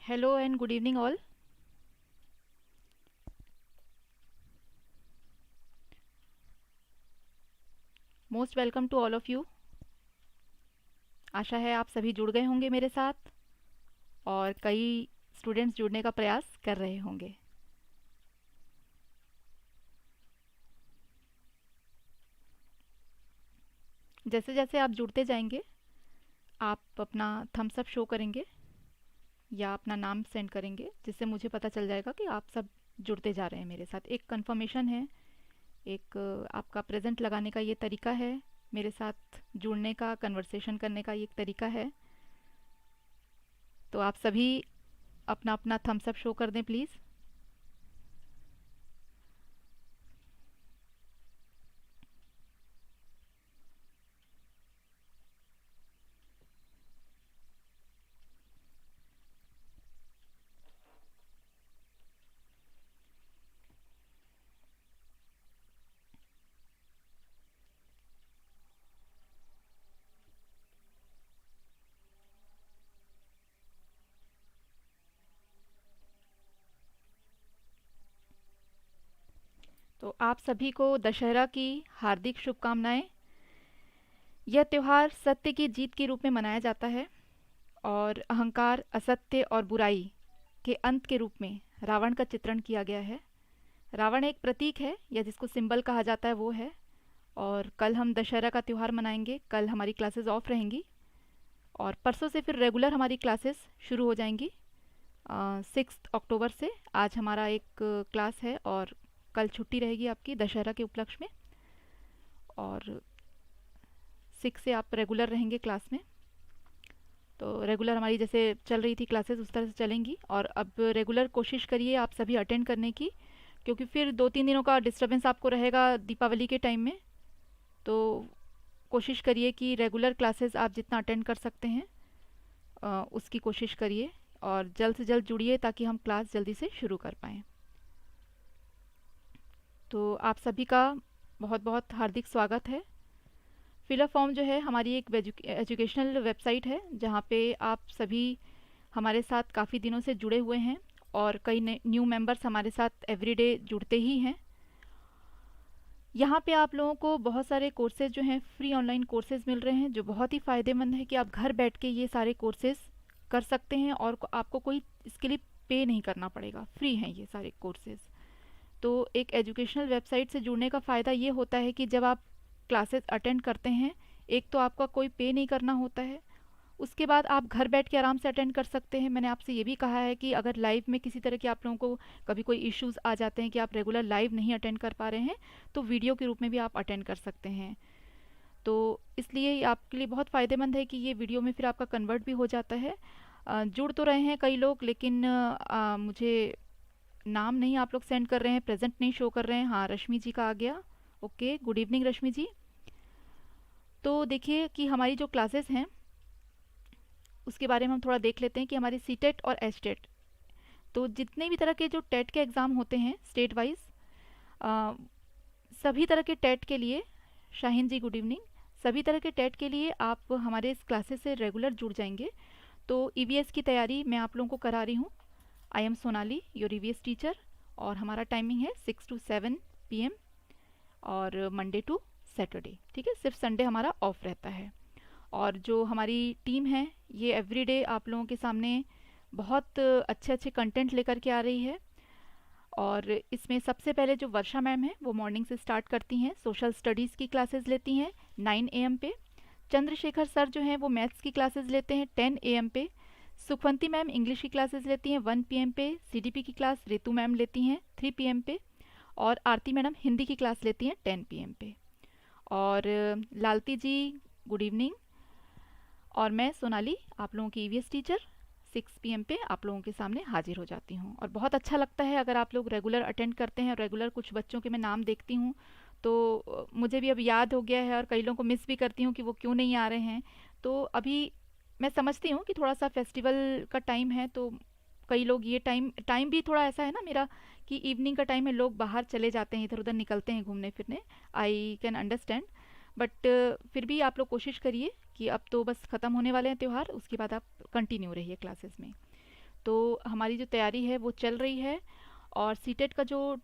Hello and good evening all. Most welcome to all of you. आशा है आप सभी जुड़ गए होंगे मेरे साथ और कई स्टूडेंट्स जुड़ने का प्रयास कर रहे होंगे। जैसे जैसे आप जुड़ते जाएंगे आप अपना थम्स अप शो करेंगे या अपना नाम सेंड करेंगे जिससे मुझे पता चल जाएगा कि आप सब जुड़ते जा रहे हैं मेरे साथ। एक कंफर्मेशन है, एक आपका प्रेजेंट लगाने का ये तरीका है, मेरे साथ जुड़ने का, कन्वर्सेशन करने का ये एक तरीका है। तो आप सभी अपना अपना थम्स अप शो कर दें प्लीज़। तो आप सभी को दशहरा की हार्दिक शुभकामनाएं। यह त्यौहार सत्य की जीत के रूप में मनाया जाता है और अहंकार, असत्य और बुराई के अंत के रूप में रावण का चित्रण किया गया है। रावण एक प्रतीक है या जिसको सिंबल कहा जाता है वो है। और कल हम दशहरा का त्यौहार मनाएंगे। कल हमारी क्लासेस ऑफ रहेंगी और परसों से फिर रेगुलर हमारी क्लासेस शुरू हो जाएंगी। 6 अक्टूबर से आज हमारा एक क्लास है और कल छुट्टी रहेगी आपकी दशहरा के उपलक्ष्य में। और 6 से आप रेगुलर रहेंगे क्लास में। तो रेगुलर हमारी जैसे चल रही थी क्लासेस उस तरह से चलेंगी और अब रेगुलर कोशिश करिए आप सभी अटेंड करने की, क्योंकि फिर 2-3 दिनों का डिस्टरबेंस आपको रहेगा दीपावली के टाइम में। तो कोशिश करिए कि रेगुलर क्लासेस आप जितना अटेंड कर सकते हैं उसकी कोशिश करिए और जल्द से जल्द जुड़िए ताकि हम क्लास जल्दी से शुरू कर पाएँ। तो आप सभी का बहुत बहुत हार्दिक स्वागत है। फिलअप फॉर्म जो है हमारी एक एजुकेशनल वेबसाइट है जहाँ पे आप सभी हमारे साथ काफ़ी दिनों से जुड़े हुए हैं और कई न्यू मेंबर्स हमारे साथ एवरीडे जुड़ते ही हैं। यहाँ पे आप लोगों को बहुत सारे कोर्सेज जो हैं फ्री ऑनलाइन कोर्सेज मिल रहे हैं जो बहुत ही फ़ायदेमंद है कि आप घर बैठ के ये सारे कोर्सेज कर सकते हैं और आपको कोई इसके लिए पे नहीं करना पड़ेगा, फ्री हैं ये सारे कोर्सेज। तो एक एजुकेशनल वेबसाइट से जुड़ने का फ़ायदा ये होता है कि जब आप क्लासेस अटेंड करते हैं, एक तो आपका कोई पे नहीं करना होता है, उसके बाद आप घर बैठ के आराम से अटेंड कर सकते हैं। मैंने आपसे ये भी कहा है कि अगर लाइव में किसी तरह के आप लोगों को कभी कोई इश्यूज़ आ जाते हैं कि आप रेगुलर लाइव नहीं अटेंड कर पा रहे हैं तो वीडियो के रूप में भी आप अटेंड कर सकते हैं। तो इसलिए ये आपके लिए बहुत फ़ायदेमंद है कि ये वीडियो में फिर आपका कन्वर्ट भी हो जाता है। जुड़ तो रहे हैं कई लोग लेकिन मुझे नाम नहीं आप लोग सेंड कर रहे हैं, प्रेजेंट नहीं शो कर रहे हैं। हाँ, रश्मि जी का आ गया। ओके, गुड इवनिंग रश्मि जी। तो देखिए कि हमारी जो क्लासेस हैं उसके बारे में हम थोड़ा देख लेते हैं कि हमारी सी टेट और एच टेट, तो जितने भी तरह के जो टेट के एग्ज़ाम होते हैं स्टेट वाइज, सभी तरह के टेट के लिए, शाहीन जी गुड इवनिंग, सभी तरह के टेट के लिए आप हमारे इस क्लासेस से रेगुलर जुड़ जाएंगे। तो ईवीएस की तैयारी मैं आप लोगों को करा रही हूँ। I am Sonali your EVS teacher और हमारा टाइमिंग है 6 to 7 PM और मंडे टू सैटरडे, ठीक है। सिर्फ संडे हमारा ऑफ रहता है। और जो हमारी टीम है ये एवरीडे आप लोगों के सामने बहुत अच्छे अच्छे कंटेंट लेकर के आ रही है। और इसमें सबसे पहले जो वर्षा मैम है वो मॉर्निंग से स्टार्ट करती हैं, सोशल स्टडीज़ की क्लासेस लेती हैं 9 AM पे। चंद्रशेखर सर जो हैं वो मैथ्स की क्लासेस लेते हैं 10 AM पे। सुखवंती मैम इंग्लिश की क्लासेस लेती हैं 1 PM पे। सीडीपी की क्लास रितु मैम लेती हैं 3 PM पे। और आरती मैडम हिंदी की क्लास लेती हैं 10 PM पे। और लालती जी गुड इवनिंग। और मैं सोनाली आप लोगों की ईवीएस टीचर 6 PM पे आप लोगों के सामने हाजिर हो जाती हूँ। और बहुत अच्छा लगता है अगर आप लोग रेगुलर अटेंड करते हैं। रेगुलर कुछ बच्चों के मैं नाम देखती हूँ तो मुझे भी अब याद हो गया है और कई लोगों को मिस भी करती हूँ कि वो क्यों नहीं आ रहे हैं। तो अभी मैं समझती हूँ कि थोड़ा सा फेस्टिवल का टाइम है तो कई लोग ये टाइम टाइम भी थोड़ा ऐसा है ना मेरा कि इवनिंग का टाइम है, लोग बाहर चले जाते हैं, इधर उधर निकलते हैं घूमने फिरने। आई कैन अंडरस्टैंड, बट फिर भी आप लोग कोशिश करिए कि अब तो बस ख़त्म होने वाले हैं त्यौहार, उसके बाद आप कंटिन्यू रहिए क्लासेस में। तो हमारी जो तैयारी है वो चल रही है, और सीटेट का जो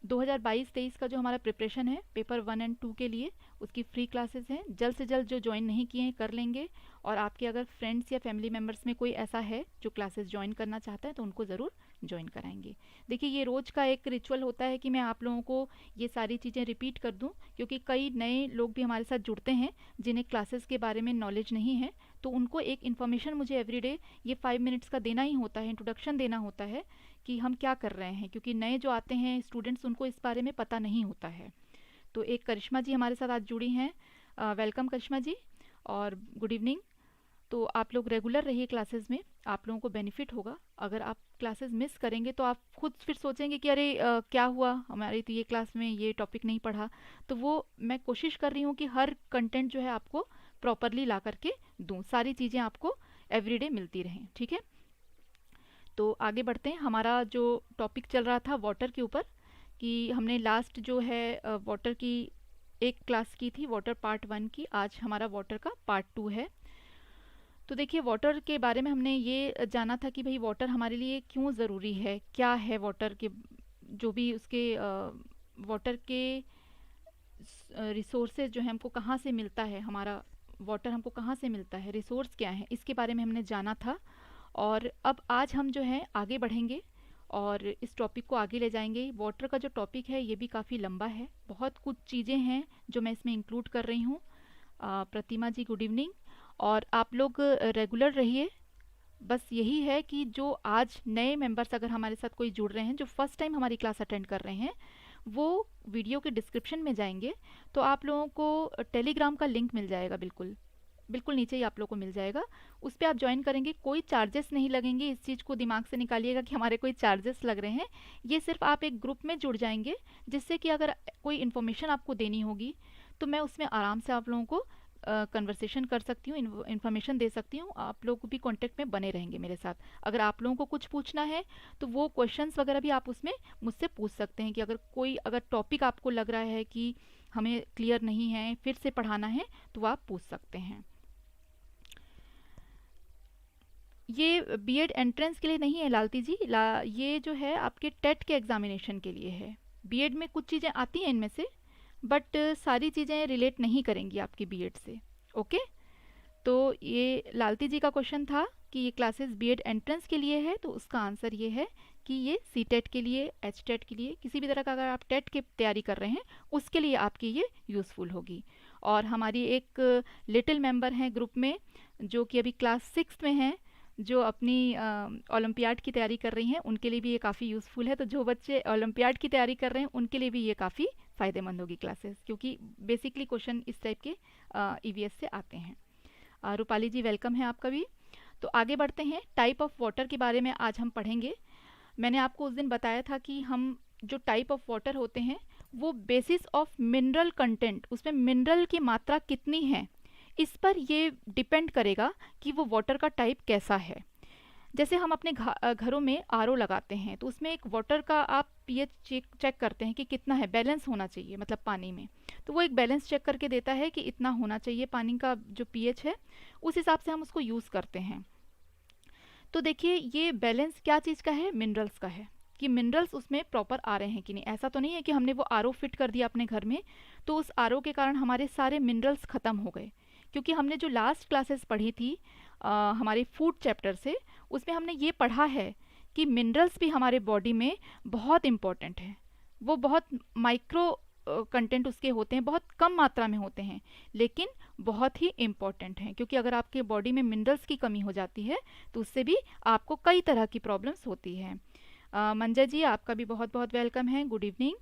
2022-23 का जो हमारा प्रिपरेशन है पेपर 1 एंड 2 के लिए, उसकी फ्री क्लासेस हैं। जल्द से जल्द जो ज्वाइन नहीं किए हैं कर लेंगे, और आपके अगर फ्रेंड्स या फैमिली मेम्बर्स में कोई ऐसा है जो क्लासेस ज्वाइन करना चाहता है तो उनको ज़रूर ज्वाइन कराएंगे। देखिए, ये रोज़ का एक रिचुअल होता है कि मैं आप लोगों को ये सारी चीज़ें रिपीट कर दूं, क्योंकि कई नए लोग भी हमारे साथ जुड़ते हैं जिन्हें क्लासेस के बारे में नॉलेज नहीं है, तो उनको एक इन्फॉर्मेशन मुझे एवरीडे ये 5 मिनट्स का देना ही होता है, इंट्रोडक्शन देना होता है कि हम क्या कर रहे हैं, क्योंकि नए जो आते हैं स्टूडेंट्स उनको इस बारे में पता नहीं होता है। तो एक करिश्मा जी हमारे साथ आज जुड़ी हैं। वेलकम करिश्मा जी, और गुड इवनिंग। तो आप लोग रेगुलर रहिए क्लासेस में, आप लोगों को बेनिफिट होगा। अगर आप क्लासेस मिस करेंगे तो आप खुद फिर सोचेंगे कि अरे क्या हुआ, हमारी तो ये क्लास में ये टॉपिक नहीं पढ़ा। तो वो मैं कोशिश कर रही हूँ कि हर कंटेंट जो है आपको प्रॉपरली ला करके दूँ, सारी चीज़ें आपको एवरीडे मिलती रहें, ठीक है। तो आगे बढ़ते हैं। हमारा जो टॉपिक चल रहा था वाटर के ऊपर, कि हमने लास्ट जो है वाटर की एक क्लास की थी, वाटर पार्ट 1 की। आज हमारा वाटर का पार्ट 2 है। तो देखिए, वाटर के बारे में हमने ये जाना था कि भाई वाटर हमारे लिए क्यों ज़रूरी है, क्या है वाटर के, जो भी उसके वाटर के रिसोर्सेज जो है हमको कहाँ से मिलता है, हमारा वाटर हमको कहाँ से मिलता है, रिसोर्स क्या है, इसके बारे में हमने जाना था। और अब आज हम जो है आगे बढ़ेंगे और इस टॉपिक को आगे ले जाएंगे। वाटर का जो टॉपिक है ये भी काफ़ी लंबा है, बहुत कुछ चीज़ें हैं जो मैं इसमें इंक्लूड कर रही हूँ। प्रतिमा जी गुड इवनिंग, और आप लोग रेगुलर रहिए। बस यही है कि जो आज नए मेंबर्स अगर हमारे साथ कोई जुड़ रहे हैं, जो फर्स्ट टाइम हमारी क्लास अटेंड कर रहे हैं, वो वीडियो के डिस्क्रिप्शन में जाएंगे तो आप लोगों को टेलीग्राम का लिंक मिल जाएगा, बिल्कुल बिल्कुल नीचे ही आप लोग को मिल जाएगा। उस पर आप ज्वाइन करेंगे, कोई चार्जेस नहीं लगेंगे। इस चीज़ को दिमाग से निकालिएगा कि हमारे कोई चार्जेस लग रहे हैं। ये सिर्फ आप एक ग्रुप में जुड़ जाएंगे, जिससे कि अगर कोई इन्फॉर्मेशन आपको देनी होगी तो मैं उसमें आराम से आप लोगों को कन्वर्सेशन कर सकती हूँ, इन्फॉर्मेशन दे सकती हूँ। आप लोग भी कांटेक्ट में बने रहेंगे मेरे साथ। अगर आप लोगों को कुछ पूछना है तो वो क्वेश्चंस वगैरह भी आप उसमें मुझसे पूछ सकते हैं, कि अगर टॉपिक आपको लग रहा है कि हमें क्लियर नहीं है, फिर से पढ़ाना है, तो आप पूछ सकते हैं। ये बीएड एंट्रेंस के लिए नहीं है लालती जी, ये जो है आपके टेट के एग्जामिनेशन के लिए है। बीएड में कुछ चीज़ें आती हैं इनमें से, बट सारी चीज़ें रिलेट नहीं करेंगी आपकी बीएड से। ओके, तो ये लालती जी का क्वेश्चन था कि ये क्लासेस बीएड एंट्रेंस के लिए है, तो उसका आंसर ये है कि ये सीटेट के लिए, एचटेट के लिए, किसी भी तरह का अगर आप टेट की तैयारी कर रहे हैं उसके लिए आपकी ये यूज़फुल होगी। और हमारी एक लिटिल मेंबर हैं ग्रुप में जो कि अभी क्लास 6 में हैं, जो अपनी ओलंपियाड की तैयारी कर रही हैं, उनके लिए भी ये काफ़ी यूज़फुल है। तो जो बच्चे ओलंपियाड की तैयारी कर रहे हैं उनके लिए भी ये काफ़ी फ़ायदेमंद होगी क्लासेस, क्योंकि बेसिकली क्वेश्चन इस टाइप के ईवीएस से आते हैं। रूपाली जी वेलकम है आपका भी। तो आगे बढ़ते हैं, टाइप ऑफ वाटर के बारे में आज हम पढ़ेंगे। मैंने आपको उस दिन बताया था कि हम जो टाइप ऑफ वाटर होते हैं वो बेसिस ऑफ मिनरल कंटेंट, उसमें मिनरल की मात्रा कितनी है, इस पर ये डिपेंड करेगा कि वो वाटर का टाइप कैसा है। जैसे हम अपने घरों में आरओ लगाते हैं तो उसमें एक वाटर का आप पीएच चेक करते हैं कि कितना है, बैलेंस होना चाहिए, मतलब पानी में तो वो एक बैलेंस चेक करके देता है कि इतना होना चाहिए पानी का जो पीएच है, उस हिसाब से हम उसको यूज़ करते हैं। तो देखिए, ये बैलेंस क्या चीज़ का है, मिनरल्स का है, कि मिनरल्स उसमें प्रॉपर आ रहे हैं कि नहीं। ऐसा तो नहीं है कि हमने वो आरओ फिट कर दिया अपने घर में तो उस आरओ के कारण हमारे सारे मिनरल्स ख़त्म हो गए। क्योंकि हमने जो लास्ट क्लासेस पढ़ी थी हमारे फूड चैप्टर से, उसमें हमने ये पढ़ा है कि मिनरल्स भी हमारे बॉडी में बहुत इम्पॉर्टेंट है। वो बहुत माइक्रो कंटेंट उसके होते हैं, बहुत कम मात्रा में होते हैं, लेकिन बहुत ही इम्पॉर्टेंट हैं। क्योंकि अगर आपके बॉडी में मिनरल्स की कमी हो जाती है तो उससे भी आपको कई तरह की प्रॉब्लम्स होती हैं। मंजा जी आपका भी बहुत बहुत वेलकम है, गुड इवनिंग।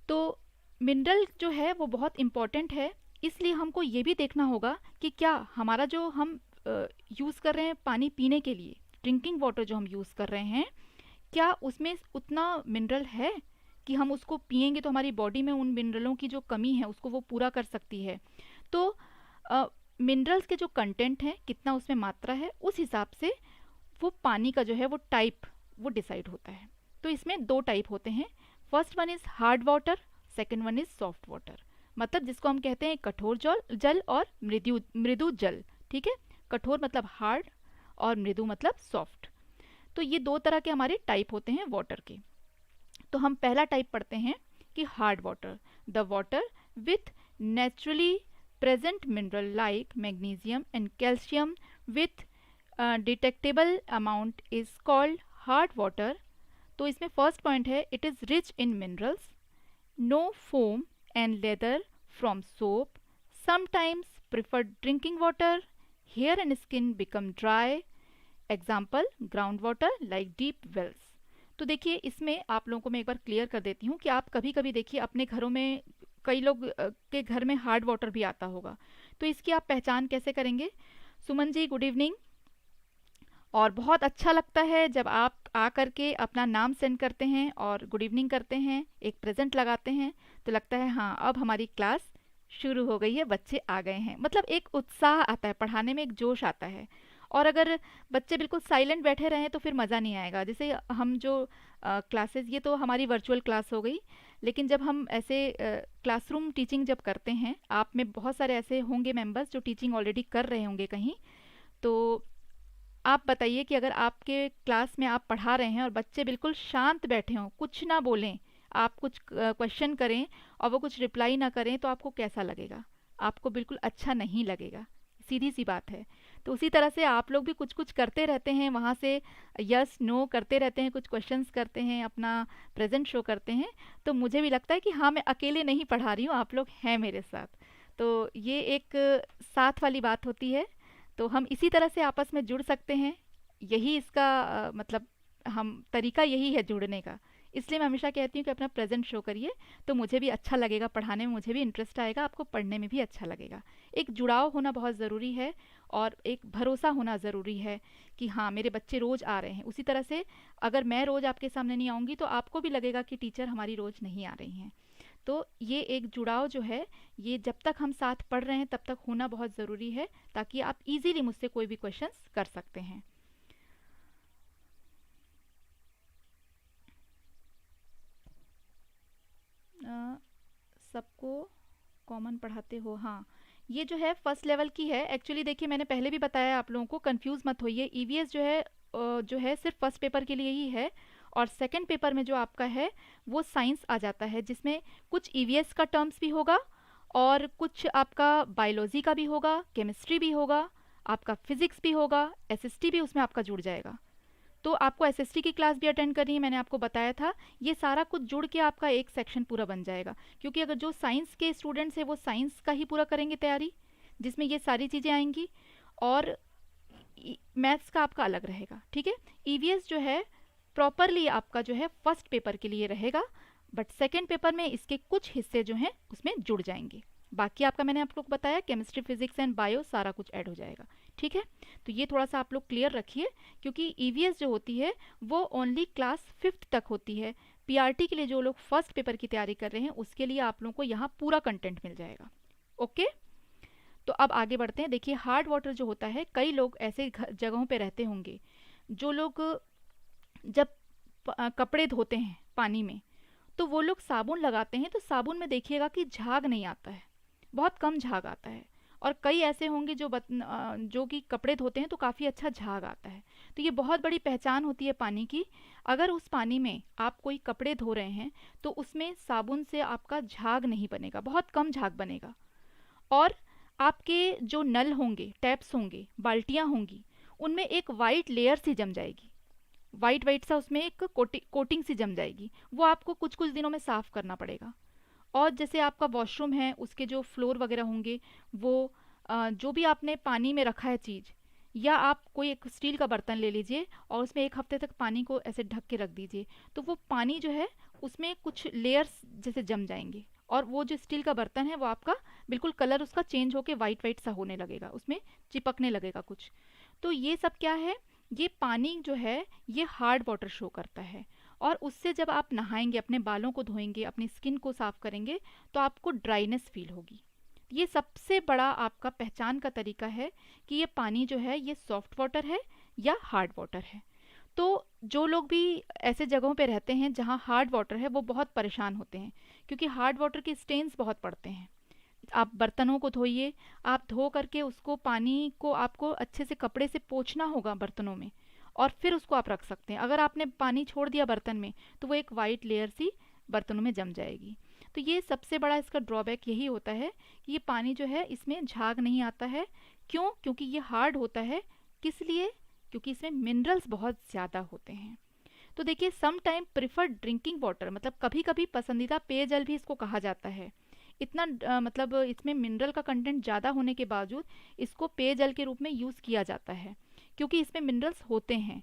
तो मिनरल जो है वो बहुत इम्पॉर्टेंट है, इसलिए हमको ये भी देखना होगा कि क्या हमारा जो हम यूज़ कर रहे हैं पानी पीने के लिए, ड्रिंकिंग वाटर जो हम यूज़ कर रहे हैं, क्या उसमें उतना मिनरल है कि हम उसको पिएंगे तो हमारी बॉडी में उन मिनरलों की जो कमी है उसको वो पूरा कर सकती है। तो मिनरल्स के जो कंटेंट हैं, कितना उसमें मात्रा है, उस हिसाब से वो पानी का जो है वो टाइप वो डिसाइड होता है। तो इसमें दो टाइप होते हैं, first one is hard water, second one is soft water. मतलब जिसको हम कहते हैं कठोर जल और मृदु जल, ठीक है। कठोर मतलब हार्ड और मृदु मतलब सॉफ्ट। तो ये दो तरह के हमारे टाइप होते हैं वाटर के। तो हम पहला टाइप पढ़ते हैं कि hard water, the water with naturally present mineral like magnesium and calcium with detectable amount is called hard water. तो इसमें फर्स्ट पॉइंट है, it is rich in minerals, no foam and lather from soap, sometimes prefer drinking water, hair and skin become dry, example ground water like deep wells. तो देखिए इसमें आप लोगों को मैं एक बार क्लियर कर देती हूँ कि आप कभी कभी देखिए अपने घरों में कई लोग के घर में हार्ड वाटर भी आता होगा, तो इसकी आप पहचान कैसे करेंगे। Suman ji good evening. और बहुत अच्छा लगता है जब आप आ करके अपना नाम सेंड करते हैं और गुड इवनिंग करते हैं, एक प्रेजेंट लगाते हैं, तो लगता है हाँ अब हमारी क्लास शुरू हो गई है, बच्चे आ गए हैं, मतलब एक उत्साह आता है, पढ़ाने में एक जोश आता है। और अगर बच्चे बिल्कुल साइलेंट बैठे रहें तो फिर मज़ा नहीं आएगा। जैसे हम जो क्लासेस, ये तो हमारी वर्चुअल क्लास हो गई, लेकिन जब हम ऐसे क्लासरूम टीचिंग जब करते हैं, आप में बहुत सारे ऐसे होंगे मेंबर्स जो टीचिंग ऑलरेडी कर रहे होंगे कहीं, तो आप बताइए कि अगर आपके क्लास में आप पढ़ा रहे हैं और बच्चे बिल्कुल शांत बैठे हों, कुछ ना बोलें, आप कुछ क्वेश्चन करें और वो कुछ रिप्लाई ना करें, तो आपको कैसा लगेगा? आपको बिल्कुल अच्छा नहीं लगेगा, सीधी सी बात है। तो उसी तरह से आप लोग भी कुछ कुछ करते रहते हैं, वहाँ से यस नो करते रहते हैं, कुछ क्वेश्चंस करते हैं, अपना प्रेजेंट शो करते हैं, तो मुझे भी लगता है कि हाँ मैं अकेले नहीं पढ़ा रही हूँ, आप लोग हैं मेरे साथ। तो ये एक साथ वाली बात होती है, तो हम इसी तरह से आपस में जुड़ सकते हैं, यही इसका मतलब हम तरीका यही है जुड़ने का। इसलिए मैं हमेशा कहती हूँ कि अपना प्रेजेंट शो करिए, तो मुझे भी अच्छा लगेगा पढ़ाने में, मुझे भी इंटरेस्ट आएगा, आपको पढ़ने में भी अच्छा लगेगा। एक जुड़ाव होना बहुत ज़रूरी है और एक भरोसा होना ज़रूरी है कि हाँ मेरे बच्चे रोज़ आ रहे हैं। उसी तरह से अगर मैं रोज़ आपके सामने नहीं आऊँगी तो आपको भी लगेगा कि टीचर हमारी रोज़ नहीं आ रही हैं। तो ये एक जुड़ाव जो है, ये जब तक हम साथ पढ़ रहे हैं तब तक होना बहुत ज़रूरी है, ताकि आप इजीली मुझसे कोई भी क्वेश्चंस कर सकते हैं। सबको कॉमन पढ़ाते हो, हाँ ये जो है फर्स्ट लेवल की है। एक्चुअली देखिए मैंने पहले भी बताया आप लोगों को, कंफ्यूज मत होइए, ईवीएस जो है सिर्फ फर्स्ट पेपर के लिए ही है, और सेकंड पेपर में जो आपका है वो साइंस आ जाता है, जिसमें कुछ ईवीएस का टर्म्स भी होगा और कुछ आपका बायोलॉजी का भी होगा, केमिस्ट्री भी होगा, आपका फिजिक्स भी होगा, एसएसटी भी उसमें आपका जुड़ जाएगा। तो आपको एसएसटी की क्लास भी अटेंड करनी है, मैंने आपको बताया था, ये सारा कुछ जुड़ के आपका एक सेक्शन पूरा बन जाएगा। क्योंकि अगर जो साइंस के स्टूडेंट्स हैं वो साइंस का ही पूरा करेंगे तैयारी, जिसमें ये सारी चीज़ें आएंगी, और मैथ्स का आपका अलग रहेगा, ठीक है। ईवीएस जो है प्रॉपरली आपका जो है फर्स्ट पेपर के लिए रहेगा, बट सेकेंड पेपर में इसके कुछ हिस्से जो हैं उसमें जुड़ जाएंगे। बाकी आपका मैंने आप लोग को बताया केमिस्ट्री फिजिक्स एंड बायो सारा कुछ ऐड हो जाएगा, ठीक है। तो ये थोड़ा सा आप लोग क्लियर रखिए, क्योंकि ईवीएस जो होती है वो ओनली क्लास 5th तक होती है। पीआरटी के लिए जो लोग फर्स्ट पेपर की तैयारी कर रहे हैं उसके लिए आप लोगों को यहाँ पूरा कंटेंट मिल जाएगा, ओके। तो अब आगे बढ़ते हैं। देखिए हार्ड वाटर जो होता है, कई लोग ऐसे जगहों पे रहते होंगे जो लोग जब कपड़े धोते हैं पानी में, तो वो लोग साबुन लगाते हैं, तो साबुन में देखिएगा कि झाग नहीं आता है, बहुत कम झाग आता है। और कई ऐसे होंगे जो कि कपड़े धोते हैं तो काफ़ी अच्छा झाग आता है। तो ये बहुत बड़ी पहचान होती है पानी की। अगर उस पानी में आप कोई कपड़े धो रहे हैं तो उसमें साबुन से आपका झाग नहीं बनेगा, बहुत कम झाग बनेगा। और आपके जो नल होंगे, टैप्स होंगे, बाल्टियाँ होंगी, उनमें एक वाइट लेयर सी जम जाएगी, वाइट वाइट सा उसमें एक कोटिंग सी जम जाएगी, वो आपको कुछ कुछ दिनों में साफ़ करना पड़ेगा। और जैसे आपका वॉशरूम है, उसके जो फ्लोर वगैरह होंगे, वो जो भी आपने पानी में रखा है चीज़, या आप कोई एक स्टील का बर्तन ले लीजिए और उसमें एक हफ्ते तक पानी को ऐसे ढक के रख दीजिए, तो वो पानी जो है उसमें कुछ लेयर्स जैसे जम जाएंगे, और वो जो स्टील का बर्तन है वो आपका बिल्कुल कलर उसका चेंज होके वाइट वाइट सा होने लगेगा, उसमें चिपकने लगेगा कुछ। तो ये सब क्या है, ये पानी जो है ये हार्ड वाटर शो करता है। और उससे जब आप नहाएंगे, अपने बालों को धोएंगे, अपनी स्किन को साफ करेंगे, तो आपको ड्राइनेस फील होगी। ये सबसे बड़ा आपका पहचान का तरीका है कि ये पानी जो है ये सॉफ्ट वाटर है या हार्ड वाटर है। तो जो लोग भी ऐसे जगहों पे रहते हैं जहाँ हार्ड वाटर है वो बहुत परेशान होते हैं, क्योंकि हार्ड वाटर के स्टेन्स बहुत पड़ते हैं। आप बर्तनों को धोइए, आप धो करके उसको पानी को आपको अच्छे से कपड़े से पोंछना होगा बर्तनों में, और फिर उसको आप रख सकते हैं। अगर आपने पानी छोड़ दिया बर्तन में तो वो एक वाइट लेयर सी बर्तनों में जम जाएगी। तो ये सबसे बड़ा इसका ड्रॉबैक यही होता है कि ये पानी जो है इसमें झाग नहीं आता है। क्यों? क्योंकि ये हार्ड होता है। किस लिए? क्योंकि इसमें मिनरल्स बहुत ज़्यादा होते हैं। तो देखिए, some time preferred drinking water, मतलब कभी कभी पसंदीदा पेयजल भी इसको कहा जाता है। इतना मतलब इसमें मिनरल का कंटेंट ज़्यादा होने के बावजूद इसको पेयजल के रूप में यूज़ किया जाता है क्योंकि इसमें मिनरल्स होते हैं।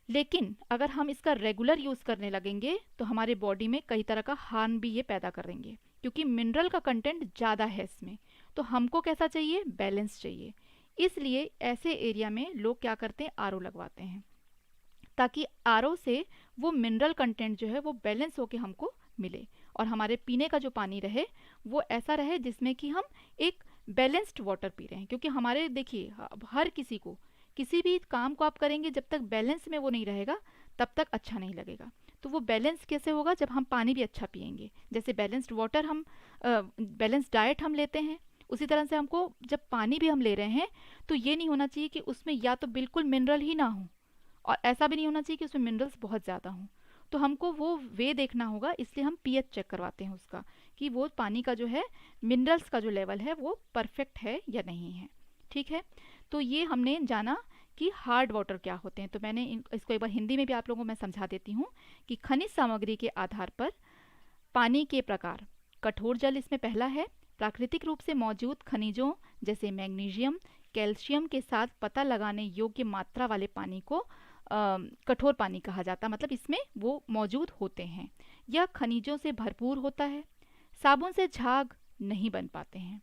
लेकिन अगर हम इसका रेगुलर यूज़ करने लगेंगे तो हमारे बॉडी में कई तरह का हार्म भी ये पैदा करेंगे क्योंकि मिनरल का कंटेंट ज़्यादा है इसमें। तो हमको कैसा चाहिए? बैलेंस चाहिए। इसलिए ऐसे एरिया में लोग क्या करते हैं? आरओ लगवाते हैं ताकि आरओ से वो मिनरल कंटेंट जो है वो बैलेंस होके हमको मिले और हमारे पीने का जो पानी रहे वो ऐसा रहे जिसमें कि हम एक बैलेंस्ड वाटर पी रहे हैं। क्योंकि हमारे देखिए, हर किसी को किसी भी काम को आप करेंगे जब तक बैलेंस में वो नहीं रहेगा तब तक अच्छा नहीं लगेगा। तो वो बैलेंस कैसे होगा? जब हम पानी भी अच्छा पिएंगे। जैसे बैलेंस्ड वाटर हम बैलेंस डाइट हम लेते हैं, उसी तरह से हमको जब पानी भी हम ले रहे हैं तो ये नहीं होना चाहिए कि उसमें या तो बिल्कुल मिनरल ही ना हो और ऐसा भी नहीं होना चाहिए कि उसमें मिनरल्स बहुत ज़्यादा हों। तो हमको वो वे देखना होगा, इसलिए हम पीएच चेक करवाते हैं उसका कि वो पानी का जो है मिनरल्स का जो लेवल है वो परफेक्ट है या नहीं है। ठीक है, तो ये हमने जाना कि हार्ड वाटर क्या होते हैं। तो मैंने इसको एक बार हिंदी में भी आप लोगों को मैं समझा देती हूँ कि खनिज सामग्री के आधार पर पानी के प्रकार। कठोर जल इसमें पहला है। प्राकृतिक रूप से मौजूद खनिजों जैसे मैग्नीशियम, कैल्शियम के साथ पता लगाने योग्य मात्रा वाले पानी को कठोर पानी कहा जाता है, मतलब इसमें वो मौजूद होते हैं। यह खनिजों से भरपूर होता है। साबुन से झाग नहीं बन पाते हैं।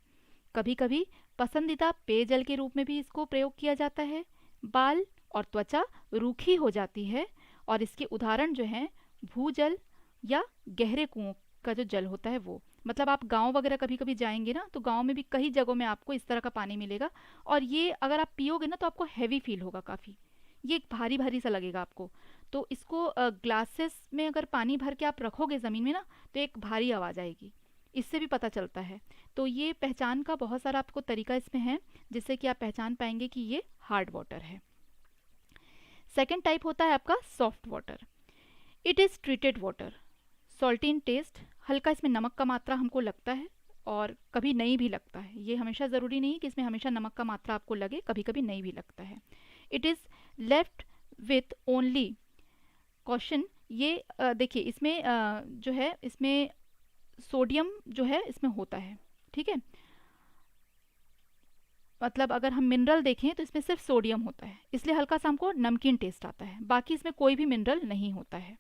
कभी कभी पसंदीदा पेयजल के रूप में भी इसको प्रयोग किया जाता है। बाल और त्वचा रूखी हो जाती है और इसके उदाहरण जो हैं भूजल या गहरे कुओं का जो जल होता है वो। मतलब आप गांव वगैरह कभी कभी जाएंगे ना तो गांव में भी कई जगहों में आपको इस तरह का पानी मिलेगा और ये अगर आप पियोगे ना तो आपको हैवी फील होगा काफ़ी, ये एक भारी भारी सा लगेगा आपको। तो इसको ग्लासेस में अगर पानी भर के आप रखोगे ज़मीन में ना तो एक भारी आवाज़ आएगी, इससे भी पता चलता है। तो ये पहचान का बहुत सारा आपको तरीका इसमें है जिससे कि आप पहचान पाएंगे कि ये हार्ड वाटर है। सेकेंड टाइप होता है आपका soft water. It is treated water, salty in taste, हल्का इसमें नमक का मात्रा हमको लगता है और कभी नहीं भी लगता है। ये हमेशा ज़रूरी नहीं कि इसमें हमेशा नमक का मात्रा आपको लगे, कभी कभी नहीं भी लगता है। It is left with only question. ये देखिए इसमें जो है इसमें सोडियम जो है इसमें होता है। ठीक है, मतलब अगर हम मिनरल देखें तो इसमें सिर्फ सोडियम होता है, इसलिए हल्का सा हमको नमकीन टेस्ट आता है। बाकी इसमें कोई भी मिनरल नहीं होता है,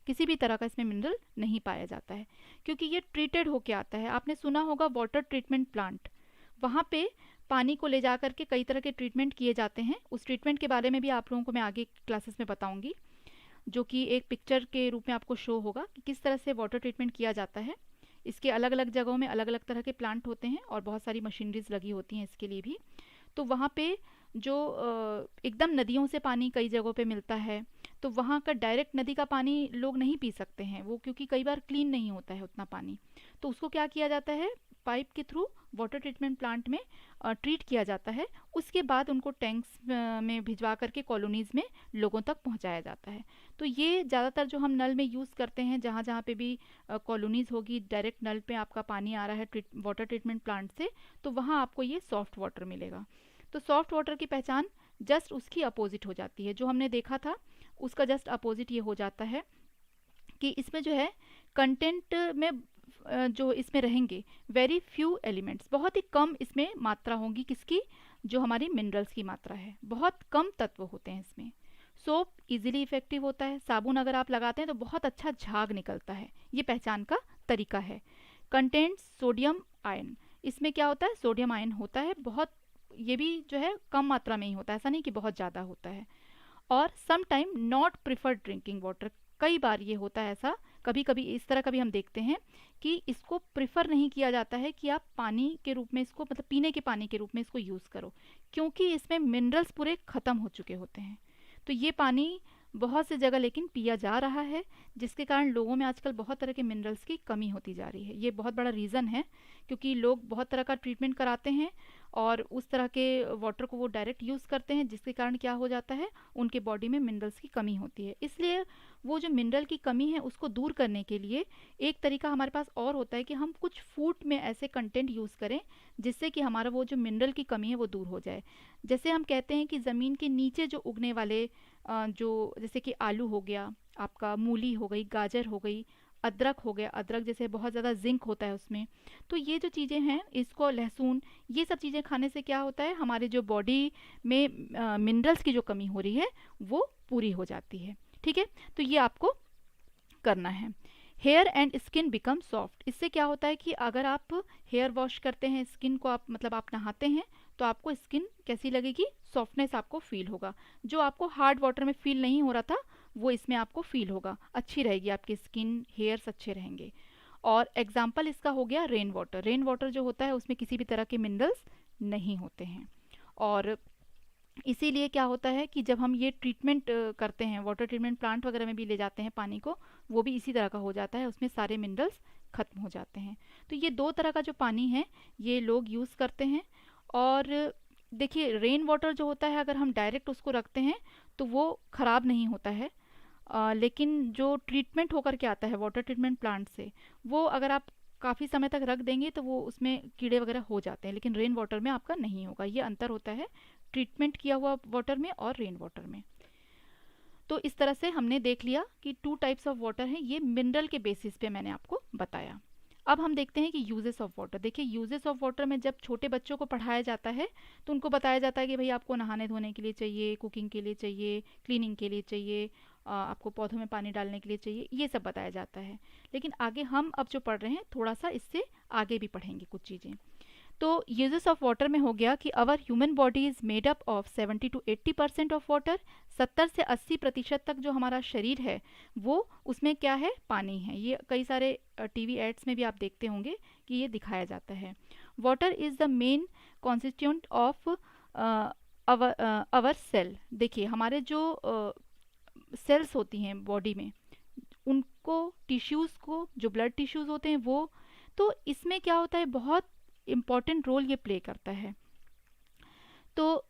किसी भी तरह का इसमें मिनरल नहीं पाया जाता है क्योंकि ये ट्रीटेड होके आता है। आपने सुना होगा वाटर ट्रीटमेंट प्लांट, वहाँ पे पानी को ले जा करके कई तरह के ट्रीटमेंट किए जाते हैं। उस ट्रीटमेंट के बारे में भी आप लोगों को मैं आगे क्लासेस में बताऊंगी, जो कि एक पिक्चर के रूप में आपको शो होगा कि किस तरह से वाटर ट्रीटमेंट किया जाता है। इसके अलग अलग जगहों में अलग अलग तरह के प्लांट होते हैं और बहुत सारी मशीनरीज लगी होती हैं इसके लिए भी। तो वहाँ पे जो एकदम नदियों से पानी कई जगहों पे मिलता है, तो वहाँ का डायरेक्ट नदी का पानी लोग नहीं पी सकते हैं वो, क्योंकि कई बार क्लीन नहीं होता है उतना पानी। तो उसको क्या किया जाता है, पाइप के थ्रू वाटर ट्रीटमेंट प्लांट में ट्रीट किया जाता है। उसके बाद उनको टैंक्स में भिजवा करके कॉलोनीज़ में लोगों तक पहुंचाया जाता है। तो ये ज़्यादातर जो हम नल में यूज़ करते हैं, जहाँ जहाँ पे भी कॉलोनीज़ होगी, डायरेक्ट नल पे आपका पानी आ रहा है वाटर ट्रीटमेंट प्लांट से, तो वहाँ आपको ये सॉफ्ट वाटर मिलेगा। तो सॉफ्ट वाटर की पहचान जस्ट उसकी अपोजिट हो जाती है, जो हमने देखा था उसका जस्ट अपोजिट ये हो जाता है कि इसमें जो है कंटेंट में जो इसमें रहेंगे वेरी फ्यू एलिमेंट्स, बहुत ही कम इसमें मात्रा होगी किसकी, जो हमारी मिनरल्स की मात्रा है, बहुत कम तत्व होते हैं इसमें। सोप इजीली इफेक्टिव होता है, साबुन अगर आप लगाते हैं तो बहुत अच्छा झाग निकलता है, ये पहचान का तरीका है। कंटेंट्स सोडियम आयन, इसमें क्या होता है, सोडियम आयन होता है बहुत, ये भी जो है कम मात्रा में ही होता है, ऐसा नहीं कि बहुत ज़्यादा होता है। और some time not preferred drinking water, कई बार ये होता है ऐसा, कभी कभी इस तरह का भी हम देखते हैं कि इसको प्रिफर नहीं किया जाता है कि आप पानी के रूप में इसको, मतलब पीने के पानी के रूप में इसको यूज़ करो, क्योंकि इसमें मिनरल्स पूरे ख़त्म हो चुके होते हैं। तो ये पानी बहुत सी जगह लेकिन पिया जा रहा है, जिसके कारण लोगों में आजकल बहुत तरह के मिनरल्स की कमी होती जा रही है। ये बहुत बड़ा रीज़न है, क्योंकि लोग बहुत तरह का ट्रीटमेंट कराते हैं और उस तरह के वाटर को वो डायरेक्ट यूज़ करते हैं, जिसके कारण क्या हो जाता है, उनके बॉडी में मिनरल्स की कमी होती है। इसलिए वो जो मिनरल की कमी है उसको दूर करने के लिए एक तरीका हमारे पास और होता है कि हम कुछ फूड में ऐसे कंटेंट यूज़ करें जिससे कि हमारा वो जो मिनरल की कमी है वो दूर हो जाए। जैसे हम कहते हैं कि ज़मीन के नीचे जो उगने वाले जो जैसे कि आलू हो गया, आपका मूली हो गई, गाजर हो गई, अदरक हो गया, अदरक जैसे बहुत ज़्यादा जिंक होता है उसमें, तो ये जो चीज़ें हैं, इसको लहसुन, ये सब चीज़ें खाने से क्या होता है, हमारे जो बॉडी में मिनरल्स की जो कमी हो रही है वो पूरी हो जाती है। ठीक है, तो ये आपको करना है। Hair and skin become soft, इससे क्या होता है कि अगर आप हेयर वॉश करते हैं, स्किन को आप मतलब आप नहाते हैं, तो आपको स्किन कैसी लगेगी, सॉफ्टनेस आपको फील होगा। जो आपको हार्ड वाटर में फील नहीं हो रहा था वो इसमें आपको फील होगा, अच्छी रहेगी आपकी स्किन, हेयर्स अच्छे रहेंगे। और एग्जाम्पल इसका हो गया रेन वाटर। रेन वाटर जो होता है उसमें किसी भी तरह के मिनरल्स नहीं होते हैं, और इसीलिए क्या होता है कि जब हम ये ट्रीटमेंट करते हैं, वाटर ट्रीटमेंट प्लांट वगैरह में भी ले जाते हैं पानी को, वो भी इसी तरह का हो जाता है, उसमें सारे मिनरल्स ख़त्म हो जाते हैं। तो ये दो तरह का जो पानी है ये लोग यूज़ करते हैं। और देखिए, रेन वाटर जो होता है अगर हम डायरेक्ट उसको रखते हैं तो वो ख़राब नहीं होता है, लेकिन जो ट्रीटमेंट होकर के आता है वाटर ट्रीटमेंट प्लांट से, वो अगर आप काफ़ी समय तक रख देंगे तो वो उसमें कीड़े वगैरह हो जाते हैं, लेकिन रेन वाटर में आपका नहीं होगा। ये अंतर होता है ट्रीटमेंट किया हुआ वाटर में और रेन वाटर में। तो इस तरह से हमने देख लिया कि टू टाइप्स ऑफ वाटर हैं, ये मिनरल के बेसिस पे मैंने आपको बताया। अब हम देखते हैं कि यूजेस ऑफ वाटर। देखिए, यूजेस ऑफ वाटर में जब छोटे बच्चों को पढ़ाया जाता है तो उनको बताया जाता है कि भाई आपको नहाने धोने के लिए चाहिए, कुकिंग के लिए चाहिए, क्लीनिंग के लिए चाहिए, आपको पौधों में पानी डालने के लिए चाहिए, ये सब बताया जाता है। लेकिन आगे हम अब जो पढ़ रहे हैं थोड़ा सा इससे आगे भी पढ़ेंगे कुछ चीज़ें। तो यूजेस ऑफ वाटर में हो गया कि our human body is made up of 70 to 80% of water. 70 से 80% तक जो हमारा शरीर है वो उसमें क्या है, पानी है। ये कई सारे टीवी एड्स में भी आप देखते होंगे कि ये दिखाया जाता है। Water is the main constituent of our cell. देखिए, हमारे जो सेल्स होती हैं बॉडी में, उनको टिश्यूज़ को, जो ब्लड टिश्यूज़ होते हैं वो, तो इसमें क्या होता है, बहुत इम्पॉर्टेंट रोल ये प्ले करता है। तो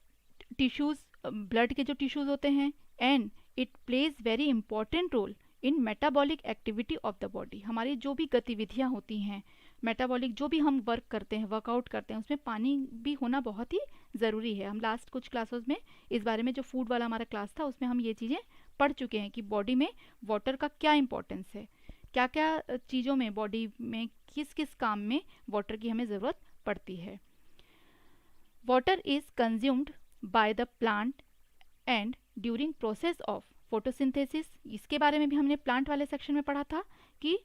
टिश्यूज़, ब्लड के जो टिश्यूज़ होते हैं, and it plays very important role in metabolic activity of the body. हमारी जो भी गतिविधियाँ होती हैं, मेटाबॉलिक जो भी हम वर्क करते हैं, वर्कआउट करते हैं, उसमें पानी भी होना बहुत ही ज़रूरी है। हम लास्ट कुछ क्लासेस में इस बारे में, जो फूड वाला हमारा क्लास था उसमें हम ये चीज़ें पढ़ चुके हैं कि बॉडी में वाटर का क्या इंपॉर्टेंस है, क्या क्या चीज़ों में, बॉडी में किस किस काम में वाटर की हमें ज़रूरत पड़ती है। Water is consumed by the plant and during process of photosynthesis. इसके बारे में भी हमने प्लांट वाले सेक्शन में पढ़ा था कि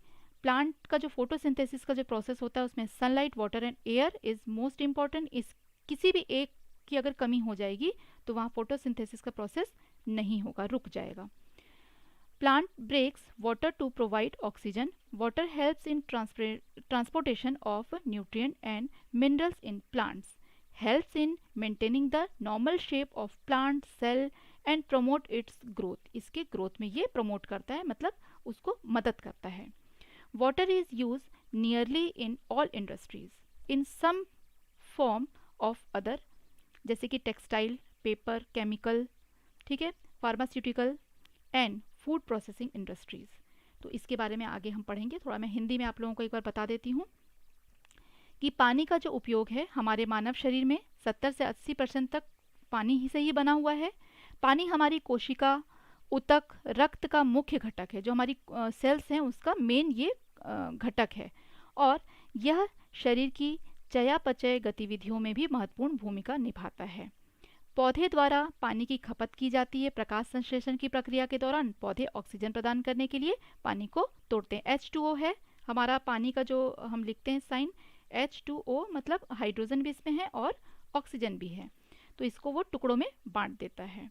प्लांट का जो फोटोसिंथेसिस का जो प्रोसेस होता है उसमें sunlight, water and air is most important. इस किसी भी एक की अगर कमी हो जाएगी तो वहाँ फोटोसिंथेसिस का प्रोसेस नहीं होगा, रुक जाएगा। Plant breaks water to provide oxygen. Water helps in transportation of nutrient and minerals in plants, helps in maintaining the normal shape of plant cell and promote its growth. इसके growth में ये promote करता है, मतलब उसको मदद करता है। Water is used nearly in all industries in some form of other, जैसे कि टेक्सटाइल, पेपर, केमिकल, ठीक है, pharmaceutical and food processing industries. तो इसके बारे में आगे हम पढ़ेंगे। थोड़ा मैं हिंदी में आप लोगों को एक बार बता देती हूँ कि पानी का जो उपयोग है हमारे मानव शरीर में 70 से 80% तक पानी ही से ही बना हुआ है। पानी हमारी कोशिका, ऊतक, रक्त का मुख्य घटक है। जो हमारी सेल्स हैं उसका मेन ये घटक है, और यह शरीर की चयापचय गतिविधियों में भी महत्वपूर्ण भूमिका निभाता है। पौधे द्वारा पानी की खपत की जाती है। प्रकाश संश्लेषण की प्रक्रिया के दौरान पौधे ऑक्सीजन प्रदान करने के लिए पानी को तोड़ते हैं। H2O है हमारा पानी का, जो हम लिखते हैं साइन H2O, मतलब हाइड्रोजन भी इसमें है और ऑक्सीजन भी है, तो इसको वो टुकड़ों में बांट देता है।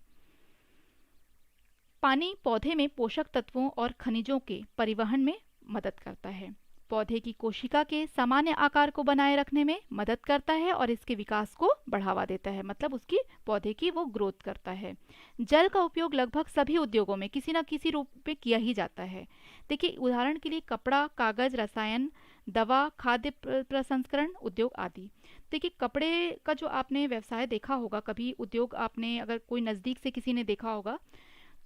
पानी पौधे में पोषक तत्वों और खनिजों के परिवहन में मदद करता है। पौधे की कोशिका के सामान्य आकार को बनाए रखने में मदद करता है और इसके विकास को बढ़ावा देता है, मतलब उसकी पौधे की वो ग्रोथ करता है। जल का उपयोग लगभग सभी उद्योगों में किसी न किसी रूप में किया ही जाता है। देखिए उदाहरण के लिए कपड़ा, कागज, रसायन, दवा, खाद्य प्रसंस्करण उद्योग आदि। देखिए कपड़े का जो आपने व्यवसाय देखा होगा, कभी उद्योग आपने अगर कोई नज़दीक से किसी ने देखा होगा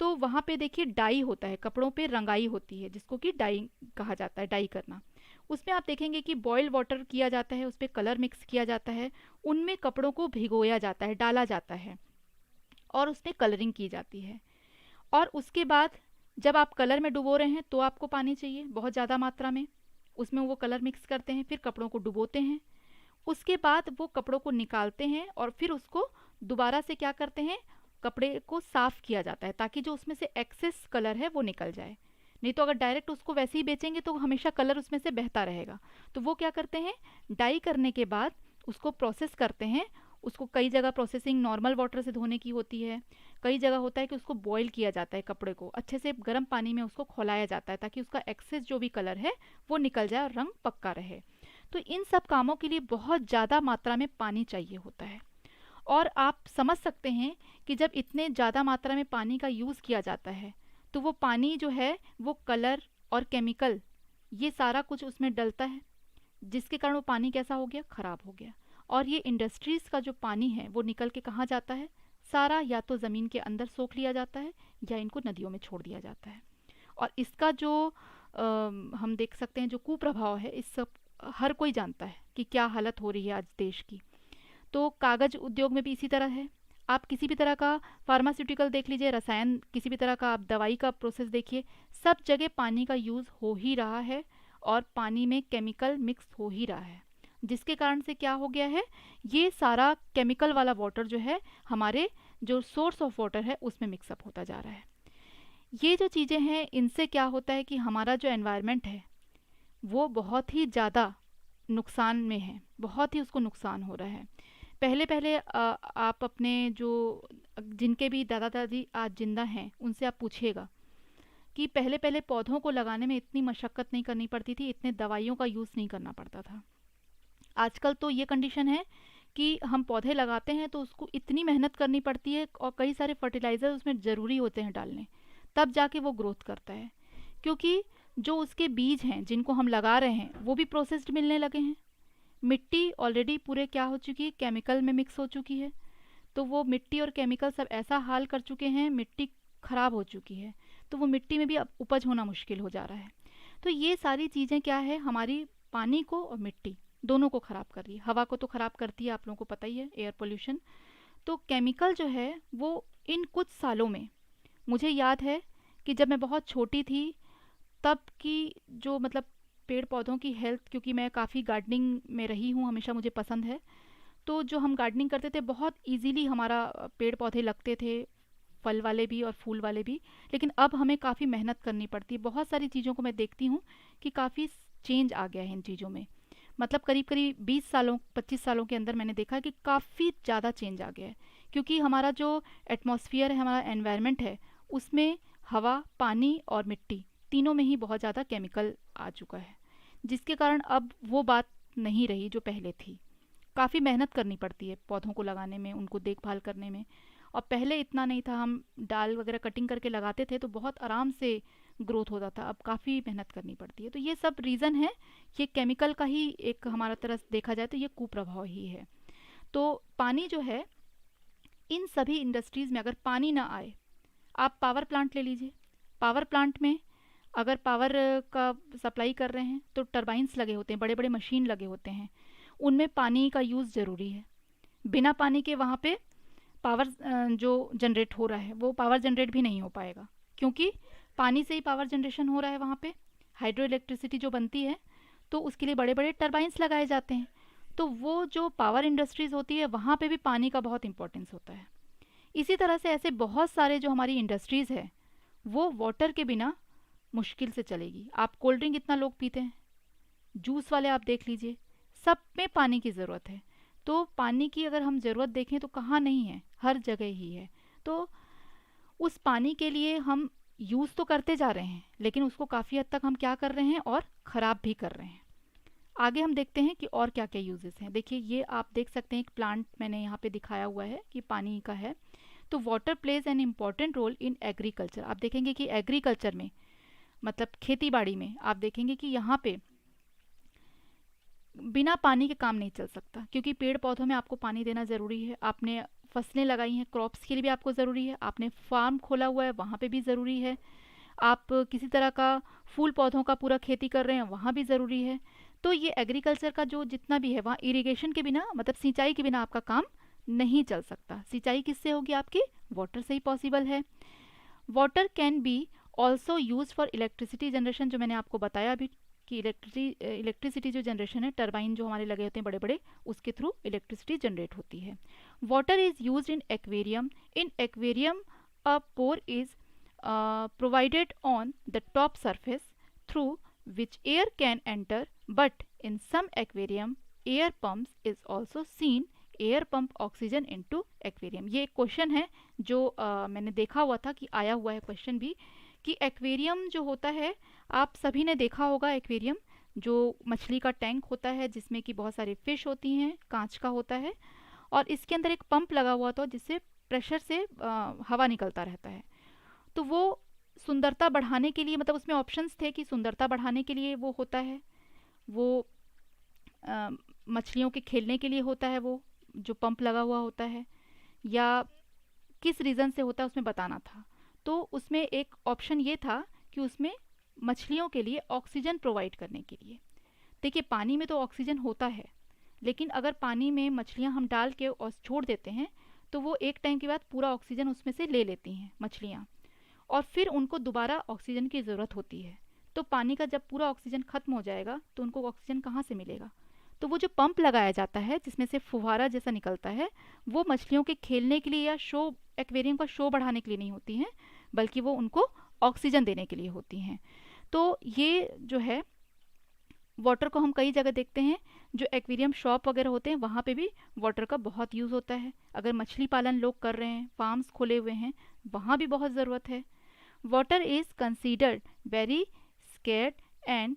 तो वहाँ पे देखिए डाई होता है, कपड़ों पे रंगाई होती है जिसको कि डाई कहा जाता है, डाई करना। उसमें आप देखेंगे कि बॉयल वाटर किया जाता है, उस पर कलर मिक्स किया जाता है, उनमें कपड़ों को भिगोया जाता है, डाला जाता है और उसमें कलरिंग की जाती है। और उसके बाद जब आप कलर में डुबो रहे हैं तो आपको पानी चाहिए बहुत ज़्यादा मात्रा में, उसमें वो कलर मिक्स करते हैं, फिर कपड़ों को डुबोते हैं, उसके बाद वो कपड़ों को निकालते हैं और फिर उसको दोबारा से क्या करते हैं, कपड़े को साफ़ किया जाता है ताकि जो उसमें से एक्सेस कलर है वो निकल जाए। नहीं तो अगर डायरेक्ट उसको वैसे ही बेचेंगे तो हमेशा कलर उसमें से बहता रहेगा। तो वो क्या करते हैं, डाई करने के बाद उसको प्रोसेस करते हैं। उसको कई जगह प्रोसेसिंग नॉर्मल वाटर से धोने की होती है, कई जगह होता है कि उसको बॉईल किया जाता है, कपड़े को अच्छे से गर्म पानी में उसको खौलाया जाता है ताकि उसका एक्सेस जो भी कलर है वो निकल जाए और रंग पक्का रहे। तो इन सब कामों के लिए बहुत ज़्यादा मात्रा में पानी चाहिए होता है। और आप समझ सकते हैं कि जब इतने ज़्यादा मात्रा में पानी का यूज़ किया जाता है तो वो पानी जो है वो कलर और केमिकल ये सारा कुछ उसमें डलता है, जिसके कारण वो पानी कैसा हो गया, ख़राब हो गया। और ये इंडस्ट्रीज़ का जो पानी है वो निकल के कहाँ जाता है, सारा या तो ज़मीन के अंदर सोख लिया जाता है या इनको नदियों में छोड़ दिया जाता है। और इसका जो हम देख सकते हैं जो कुप्रभाव है, इस सब हर कोई जानता है कि क्या हालत हो रही है आज देश की। तो कागज़ उद्योग में भी इसी तरह है। आप किसी भी तरह का फार्मास्यूटिकल देख लीजिए, रसायन, किसी भी तरह का आप दवाई का प्रोसेस देखिए, सब जगह पानी का यूज़ हो ही रहा है और पानी में केमिकल मिक्स हो ही रहा है, जिसके कारण से क्या हो गया है, ये सारा केमिकल वाला वाटर जो है हमारे जो सोर्स ऑफ वाटर है उसमें मिक्सअप होता जा रहा है। ये जो चीज़ें हैं इनसे क्या होता है कि हमारा जो एनवायरनमेंट है वो बहुत ही ज़्यादा नुकसान में है, बहुत ही उसको नुकसान हो रहा है। पहले पहले आप अपने जो जिनके भी दादा दादी आज जिंदा हैं उनसे आप पूछिएगा कि पहले पहले पौधों को लगाने में इतनी मशक्क़त नहीं करनी पड़ती थी, इतने दवाइयों का यूज़ नहीं करना पड़ता था। आजकल तो ये कंडीशन है कि हम पौधे लगाते हैं तो उसको इतनी मेहनत करनी पड़ती है और कई सारे फर्टिलाइज़र उसमें ज़रूरी होते हैं डालने, तब जाके वो ग्रोथ करता है। क्योंकि जो उसके बीज हैं जिनको हम लगा रहे हैं वो भी प्रोसेस्ड मिलने लगे हैं। मिट्टी ऑलरेडी पूरे क्या हो चुकी है, केमिकल में मिक्स हो चुकी है। तो वो मिट्टी और केमिकल सब ऐसा हाल कर चुके हैं, मिट्टी ख़राब हो चुकी है, तो वो मिट्टी में भी अब उपज होना मुश्किल हो जा रहा है। तो ये सारी चीज़ें क्या है, हमारी पानी को और मिट्टी दोनों को ख़राब कर रही है। हवा को तो ख़राब करती है, आप लोगों को पता ही है, एयर पोल्यूशन। तो केमिकल जो है वो इन कुछ सालों में, मुझे याद है कि जब मैं बहुत छोटी थी तब की जो मतलब पेड़ पौधों की हेल्थ, क्योंकि मैं काफ़ी गार्डनिंग में रही हूँ, हमेशा मुझे पसंद है, तो जो हम गार्डनिंग करते थे बहुत इजीली हमारा पेड़ पौधे लगते थे, फल वाले भी और फूल वाले भी। लेकिन अब हमें काफ़ी मेहनत करनी पड़ती है। बहुत सारी चीज़ों को मैं देखती हूँ कि काफ़ी चेंज आ गया है इन चीज़ों में। मतलब करीब करीब 20 सालों 25 सालों के अंदर मैंने देखा कि काफ़ी ज़्यादा चेंज आ गया है। क्योंकि हमारा जो एटमॉस्फेयर है, हमारा एनवायरनमेंट है, उसमें हवा, पानी और मिट्टी तीनों में ही बहुत ज़्यादा केमिकल आ चुका है, जिसके कारण अब वो बात नहीं रही जो पहले थी। काफ़ी मेहनत करनी पड़ती है पौधों को लगाने में, उनको देखभाल करने में। और पहले इतना नहीं था, हम डाल वगैरह कटिंग करके लगाते थे तो बहुत आराम से ग्रोथ होता था। अब काफ़ी मेहनत करनी पड़ती है। तो ये सब रीज़न है, ये केमिकल का ही एक हमारा तरह से देखा जाए तो ये कुप्रभाव ही है। तो पानी जो है, इन सभी इंडस्ट्रीज़ में अगर पानी ना आए, आप पावर प्लांट ले लीजिए, पावर प्लांट में अगर पावर का सप्लाई कर रहे हैं तो टरबाइंस लगे होते हैं, बड़े बड़े मशीन लगे होते हैं, उनमें पानी का यूज़ ज़रूरी है। बिना पानी के वहाँ पे पावर जो जनरेट हो रहा है वो पावर जनरेट भी नहीं हो पाएगा, क्योंकि पानी से ही पावर जनरेशन हो रहा है वहाँ पे। हाइड्रो इलेक्ट्रिसिटी जो बनती है तो उसके लिए बड़े बड़े टरबाइंस लगाए जाते हैं। तो वो जो पावर इंडस्ट्रीज़ होती है वहाँ पे भी पानी का बहुत इंपॉर्टेंस होता है। इसी तरह से ऐसे बहुत सारे जो हमारी इंडस्ट्रीज़ है वो वाटर के बिना मुश्किल से चलेगी। आप कोल्ड ड्रिंक इतना लोग पीते हैं, जूस वाले आप देख लीजिए, सब में पानी की ज़रूरत है। तो पानी की अगर हम ज़रूरत देखें तो कहाँ नहीं है, हर जगह ही है। तो उस पानी के लिए हम यूज़ तो करते जा रहे हैं, लेकिन उसको काफ़ी हद तक हम क्या कर रहे हैं और ख़राब भी कर रहे हैं। आगे हम देखते हैं कि और क्या क्या यूजेस हैं। देखिए ये आप देख सकते हैं, एक प्लांट मैंने यहाँ पे दिखाया हुआ है कि पानी का है। तो water plays an important role in agriculture. आप देखेंगे कि एग्रीकल्चर में, मतलब खेती बाड़ी में, आप देखेंगे कि यहाँ पे बिना पानी के काम नहीं चल सकता, क्योंकि पेड़ पौधों में आपको पानी देना ज़रूरी है। आपने फसलें लगाई हैं, क्रॉप्स के लिए भी आपको ज़रूरी है। आपने फार्म खोला हुआ है, वहाँ पे भी ज़रूरी है। आप किसी तरह का फूल पौधों का पूरा खेती कर रहे हैं, वहाँ भी ज़रूरी है। तो ये एग्रीकल्चर का जो जितना भी है, वहाँ इरिगेशन के बिना, मतलब सिंचाई के बिना आपका काम नहीं चल सकता। सिंचाई किससे होगी आपकी? वाटर से ही पॉसिबल है। Water can be also use for electricity generation, जो मैंने आपको बताया अभी कि इलेक्ट्रिसिटी जो जनरेशन है, टरबाइन जो हमारे लगे होते हैं बड़े बड़े, उसके थ्रू इलेक्ट्रिसिटी जनरेट होती है। Water is use in aquarium. In aquarium a pour is provided on the top surface through which air can enter, but in some aquarium air pumps is also seen. Air pump oxygen into aquarium, ये एक question है जो मैंने देखा हुआ था कि आया हुआ है क्वेश्चन भी, कि एक्वेरियम जो होता है, आप सभी ने देखा होगा एक्वेरियम जो मछली का टैंक होता है जिसमें कि बहुत सारी फिश होती हैं, कांच का होता है, और इसके अंदर एक पंप लगा हुआ था जिससे प्रेशर से हवा निकलता रहता है। तो वो सुंदरता बढ़ाने के लिए, मतलब उसमें ऑप्शंस थे कि सुंदरता बढ़ाने के लिए वो होता है, वो मछलियों के खेलने के लिए होता है, वो जो पंप लगा हुआ होता है, या किस रीज़न से होता है उसमें बताना था। तो उसमें एक ऑप्शन ये था कि उसमें मछलियों के लिए ऑक्सीजन प्रोवाइड करने के लिए। देखिए पानी में तो ऑक्सीजन होता है, लेकिन अगर पानी में मछलियाँ हम डाल के और छोड़ देते हैं तो वो एक टाइम के बाद पूरा ऑक्सीजन उसमें से ले लेती हैं मछलियाँ, और फिर उनको दोबारा ऑक्सीजन की ज़रूरत होती है। तो पानी का जब पूरा ऑक्सीजन ख़त्म हो जाएगा तो उनको ऑक्सीजन कहाँ से मिलेगा? तो वो जो पंप लगाया जाता है जिसमें से फुहारा जैसा निकलता है, वो मछलियों के खेलने के लिए या शो, एक्वेरियम का शो बढ़ाने के लिए नहीं होती हैं, बल्कि वो उनको ऑक्सीजन देने के लिए होती हैं। तो ये जो है वाटर को हम कई जगह देखते हैं, जो एक्वेरियम शॉप वगैरह होते हैं वहाँ पे भी वाटर का बहुत यूज़ होता है। अगर मछली पालन लोग कर रहे हैं, फार्म्स खोले हुए हैं, वहाँ भी बहुत ज़रूरत है। Water is considered very scared and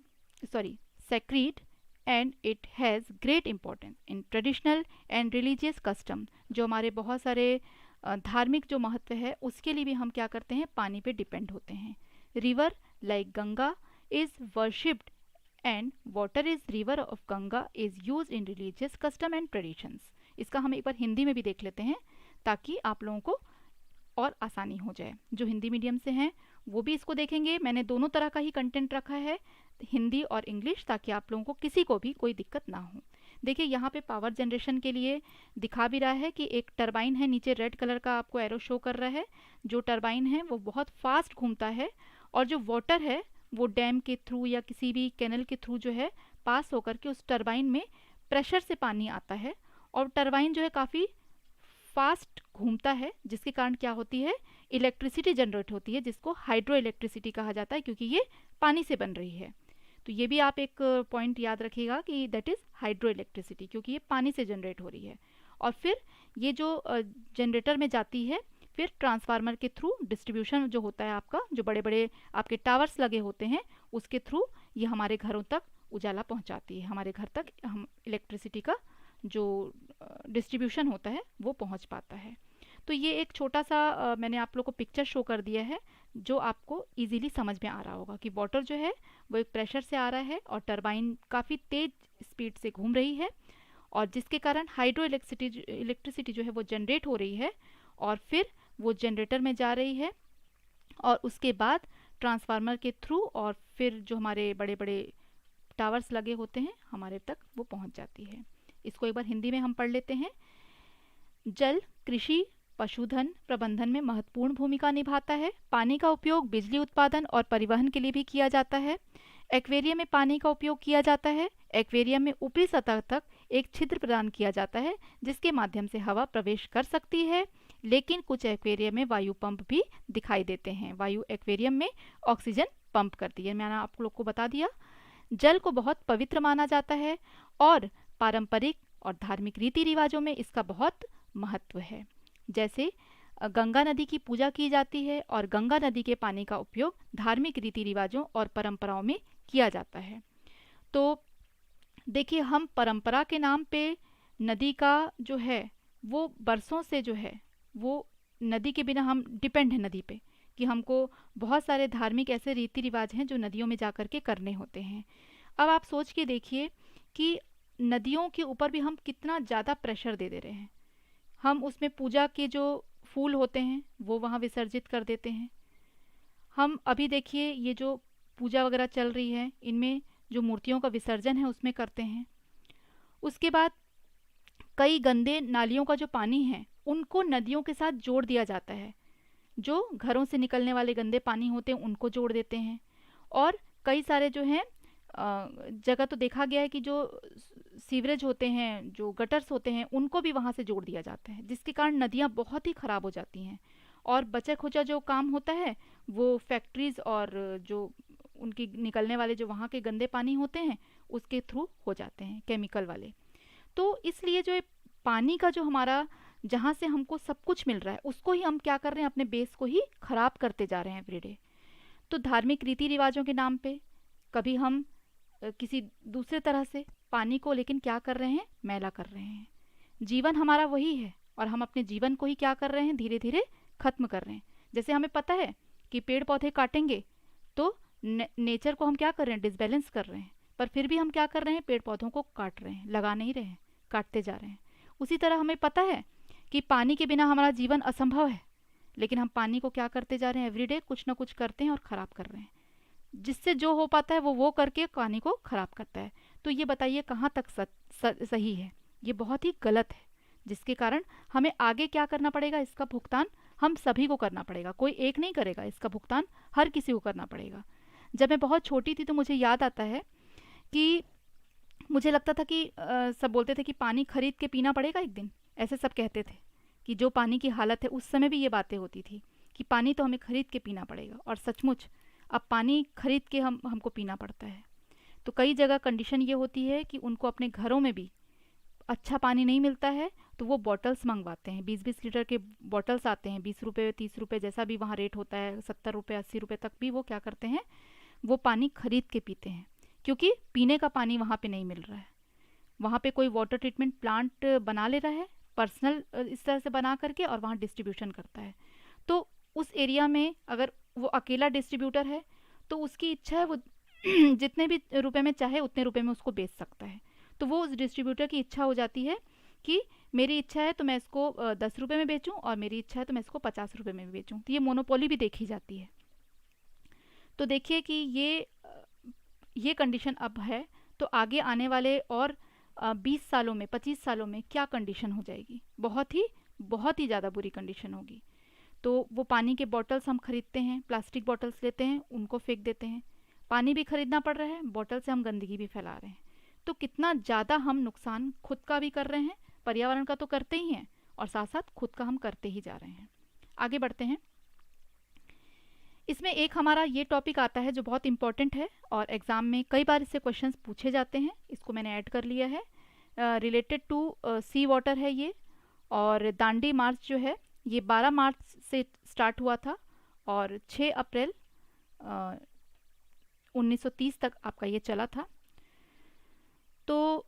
sacred and it has great importance in traditional and religious custom। जो हमारे बहुत सारे धार्मिक जो महत्व है उसके लिए भी हम क्या करते हैं, पानी पे डिपेंड होते हैं। River like Ganga is worshipped and water is river of Ganga is use in religious custom and traditions. इसका हम एक बार हिंदी में भी देख लेते हैं ताकि आप लोगों को और आसानी हो जाए। जो हिंदी मीडियम से हैं वो भी इसको देखेंगे। मैंने दोनों तरह का ही कंटेंट रखा है, हिंदी और इंग्लिश, ताकि आप लोगों को किसी को भी कोई दिक्कत ना हो। देखिए यहाँ पे पावर जनरेशन के लिए दिखा भी रहा है कि एक टरबाइन है, नीचे रेड कलर का आपको एरो शो कर रहा है। जो टरबाइन है वो बहुत फास्ट घूमता है, और जो वाटर है वो डैम के थ्रू या किसी भी कैनल के थ्रू जो है पास होकर के उस टरबाइन में प्रेशर से पानी आता है, और टरबाइन जो है काफ़ी फास्ट घूमता है, जिसके कारण क्या होती है, इलेक्ट्रिसिटी जनरेट होती है, जिसको हाइड्रो इलेक्ट्रिसिटी कहा जाता है, क्योंकि ये पानी से बन रही है। तो ये भी आप एक पॉइंट याद रखिएगा कि दैट इज़ हाइड्रो इलेक्ट्रिसिटी, क्योंकि ये पानी से जनरेट हो रही है। और फिर ये जो जनरेटर में जाती है, फिर ट्रांसफार्मर के थ्रू डिस्ट्रीब्यूशन जो होता है आपका, जो बड़े बड़े आपके टावर्स लगे होते हैं, उसके थ्रू ये हमारे घरों तक उजाला पहुंचाती है। हमारे घर तक हम इलेक्ट्रिसिटी का जो डिस्ट्रीब्यूशन होता है वो पहुंच पाता है। तो ये एक छोटा सा मैंने आप लोग को पिक्चर शो कर दिया है, जो आपको इजीली समझ में आ रहा होगा कि वाटर जो है वो एक प्रेशर से आ रहा है, और टरबाइन काफ़ी तेज़ स्पीड से घूम रही है, और जिसके कारण हाइड्रो इलेक्ट्रिसिटी जो है वो जनरेट हो रही है, और फिर वो जनरेटर में जा रही है, और उसके बाद ट्रांसफार्मर के थ्रू, और फिर जो हमारे बड़े बड़े टावर्स लगे होते हैं हमारे तक वो पहुंच जाती है। इसको एक बार हिंदी में हम पढ़ लेते हैं। जल कृषि पशुधन प्रबंधन में महत्वपूर्ण भूमिका निभाता है। पानी का उपयोग बिजली उत्पादन और परिवहन के लिए भी किया जाता है। एक्वेरियम में पानी का उपयोग किया जाता है। एक्वेरियम में ऊपरी सतह तक एक छिद्र प्रदान किया जाता है जिसके माध्यम से हवा प्रवेश कर सकती है, लेकिन कुछ एक्वेरियम में वायु पंप भी दिखाई देते हैं। वायु एक्वेरियम में ऑक्सीजन पंप करती है। मैंने आप लोग को बता दिया। जल को बहुत पवित्र माना जाता है, और पारंपरिक और धार्मिक रीति रिवाजों में इसका बहुत महत्व है। जैसे गंगा नदी की पूजा की जाती है और गंगा नदी के पानी का उपयोग धार्मिक रीति रिवाजों और परंपराओं में किया जाता है। तो देखिए, हम परंपरा के नाम पे नदी का जो है वो बरसों से जो है वो नदी के बिना हम डिपेंड है नदी पे, कि हमको बहुत सारे धार्मिक ऐसे रीति रिवाज हैं जो नदियों में जा कर के करने होते हैं। अब आप सोच के देखिए कि नदियों के ऊपर भी हम कितना ज़्यादा प्रेशर दे दे रहे हैं। हम उसमें पूजा के जो फूल होते हैं वो वहाँ विसर्जित कर देते हैं। हम अभी देखिए ये जो पूजा वगैरह चल रही है इनमें जो मूर्तियों का विसर्जन है उसमें करते हैं। उसके बाद कई गंदे नालियों का जो पानी है उनको नदियों के साथ जोड़ दिया जाता है। जो घरों से निकलने वाले गंदे पानी होते हैं उनको जोड़ देते हैं। और कई सारे जो हैं जगह तो देखा गया है कि जो सीवरेज होते हैं, जो गटर्स होते हैं, उनको भी वहाँ से जोड़ दिया जाता है, जिसके कारण नदियाँ बहुत ही ख़राब हो जाती हैं। और बचा खुचा जो काम होता है वो फैक्ट्रीज़ और जो उनकी निकलने वाले जो वहाँ के गंदे पानी होते हैं उसके थ्रू हो जाते हैं, केमिकल वाले। तो इसलिए जो ये पानी का जो हमारा जहाँ से हमको सब कुछ मिल रहा है उसको ही हम क्या कर रहे हैं, अपने बेस को ही खराब करते जा रहे हैं एवरीडे। तो धार्मिक रीति रिवाजों के नाम पे कभी हम किसी दूसरे तरह से पानी को लेकिन क्या कर रहे हैं, मैला कर रहे हैं। जीवन हमारा वही है और हम अपने जीवन को ही क्या कर रहे हैं, धीरे धीरे खत्म कर रहे हैं। जैसे हमें पता है कि पेड़ पौधे काटेंगे तो नेचर को हम क्या कर रहे हैं, डिसबैलेंस कर रहे हैं, पर फिर भी हम क्या कर रहे हैं, पेड़ पौधों को काट रहे हैं, लगा नहीं रहे हैं, काटते जा रहे हैं। उसी तरह हमें पता है कि पानी के बिना हमारा जीवन असंभव है, लेकिन हम पानी को क्या करते जा रहे हैं, एवरीडे कुछ ना कुछ करते हैं और ख़राब कर रहे हैं। जिससे जो हो पाता है वो करके पानी को ख़राब करता है। तो ये बताइए कहाँ तक सही है? ये बहुत ही गलत है, जिसके कारण हमें आगे क्या करना पड़ेगा, इसका भुगतान हम सभी को करना पड़ेगा। कोई एक नहीं करेगा, इसका भुगतान हर किसी को करना पड़ेगा। जब मैं बहुत छोटी थी तो मुझे याद आता है कि मुझे लगता था कि सब बोलते थे कि पानी खरीद के पीना पड़ेगा एक दिन, ऐसे सब कहते थे कि जो पानी की हालत है उस समय भी ये बातें होती थी कि पानी तो हमें खरीद के पीना पड़ेगा। और सचमुच अब पानी खरीद के हमको पीना पड़ता है। तो कई जगह कंडीशन ये होती है कि उनको अपने घरों में भी अच्छा पानी नहीं मिलता है तो वो बॉटल्स मंगवाते हैं। 20-20 लीटर के बॉटल्स आते हैं, 20 रुपये 30 रुपये जैसा भी वहाँ रेट होता है, 70 रुपये 80 रुपये तक भी वो क्या करते हैं, वो पानी खरीद के पीते हैं, क्योंकि पीने का पानी वहाँ पे नहीं मिल रहा है। वहाँ पे कोई वाटर ट्रीटमेंट प्लांट बना ले रहा है पर्सनल इस तरह से बना करके और वहाँ डिस्ट्रीब्यूशन करता है। तो उस एरिया में अगर वो अकेला डिस्ट्रीब्यूटर है तो उसकी इच्छा है वो जितने भी रुपए में चाहे उतने रुपए में उसको बेच सकता है। तो वो उस डिस्ट्रीब्यूटर की इच्छा हो जाती है कि मेरी इच्छा है तो मैं इसको 10 रुपये में बेचूं और मेरी इच्छा है तो मैं इसको 50 रुपये में भी बेचूं। तो ये मोनोपोली भी देखी जाती है। तो देखिए कि ये कंडीशन अब है, तो आगे आने वाले और 20 सालों में 25 सालों में क्या कंडीशन हो जाएगी, बहुत ही ज़्यादा बुरी कंडीशन होगी। तो वो पानी के बॉटल्स हम खरीदते हैं, प्लास्टिक बॉटल्स लेते हैं, उनको फेंक देते हैं। पानी भी खरीदना पड़ रहा है, बॉटल से हम गंदगी भी फैला रहे हैं। तो कितना ज़्यादा हम नुकसान खुद का भी कर रहे हैं, पर्यावरण का तो करते ही हैं और साथ साथ खुद का हम करते ही जा रहे हैं। आगे बढ़ते हैं। इसमें एक हमारा ये टॉपिक आता है जो बहुत इंपॉर्टेंट है और एग्ज़ाम में कई बार इससे क्वेश्चंस पूछे जाते हैं, इसको मैंने ऐड कर लिया है। रिलेटेड टू सी वाटर है ये। और दांडी मार्च जो है ये 12 मार्च से स्टार्ट हुआ था और 6 अप्रैल 1930 तक आपका ये चला था। तो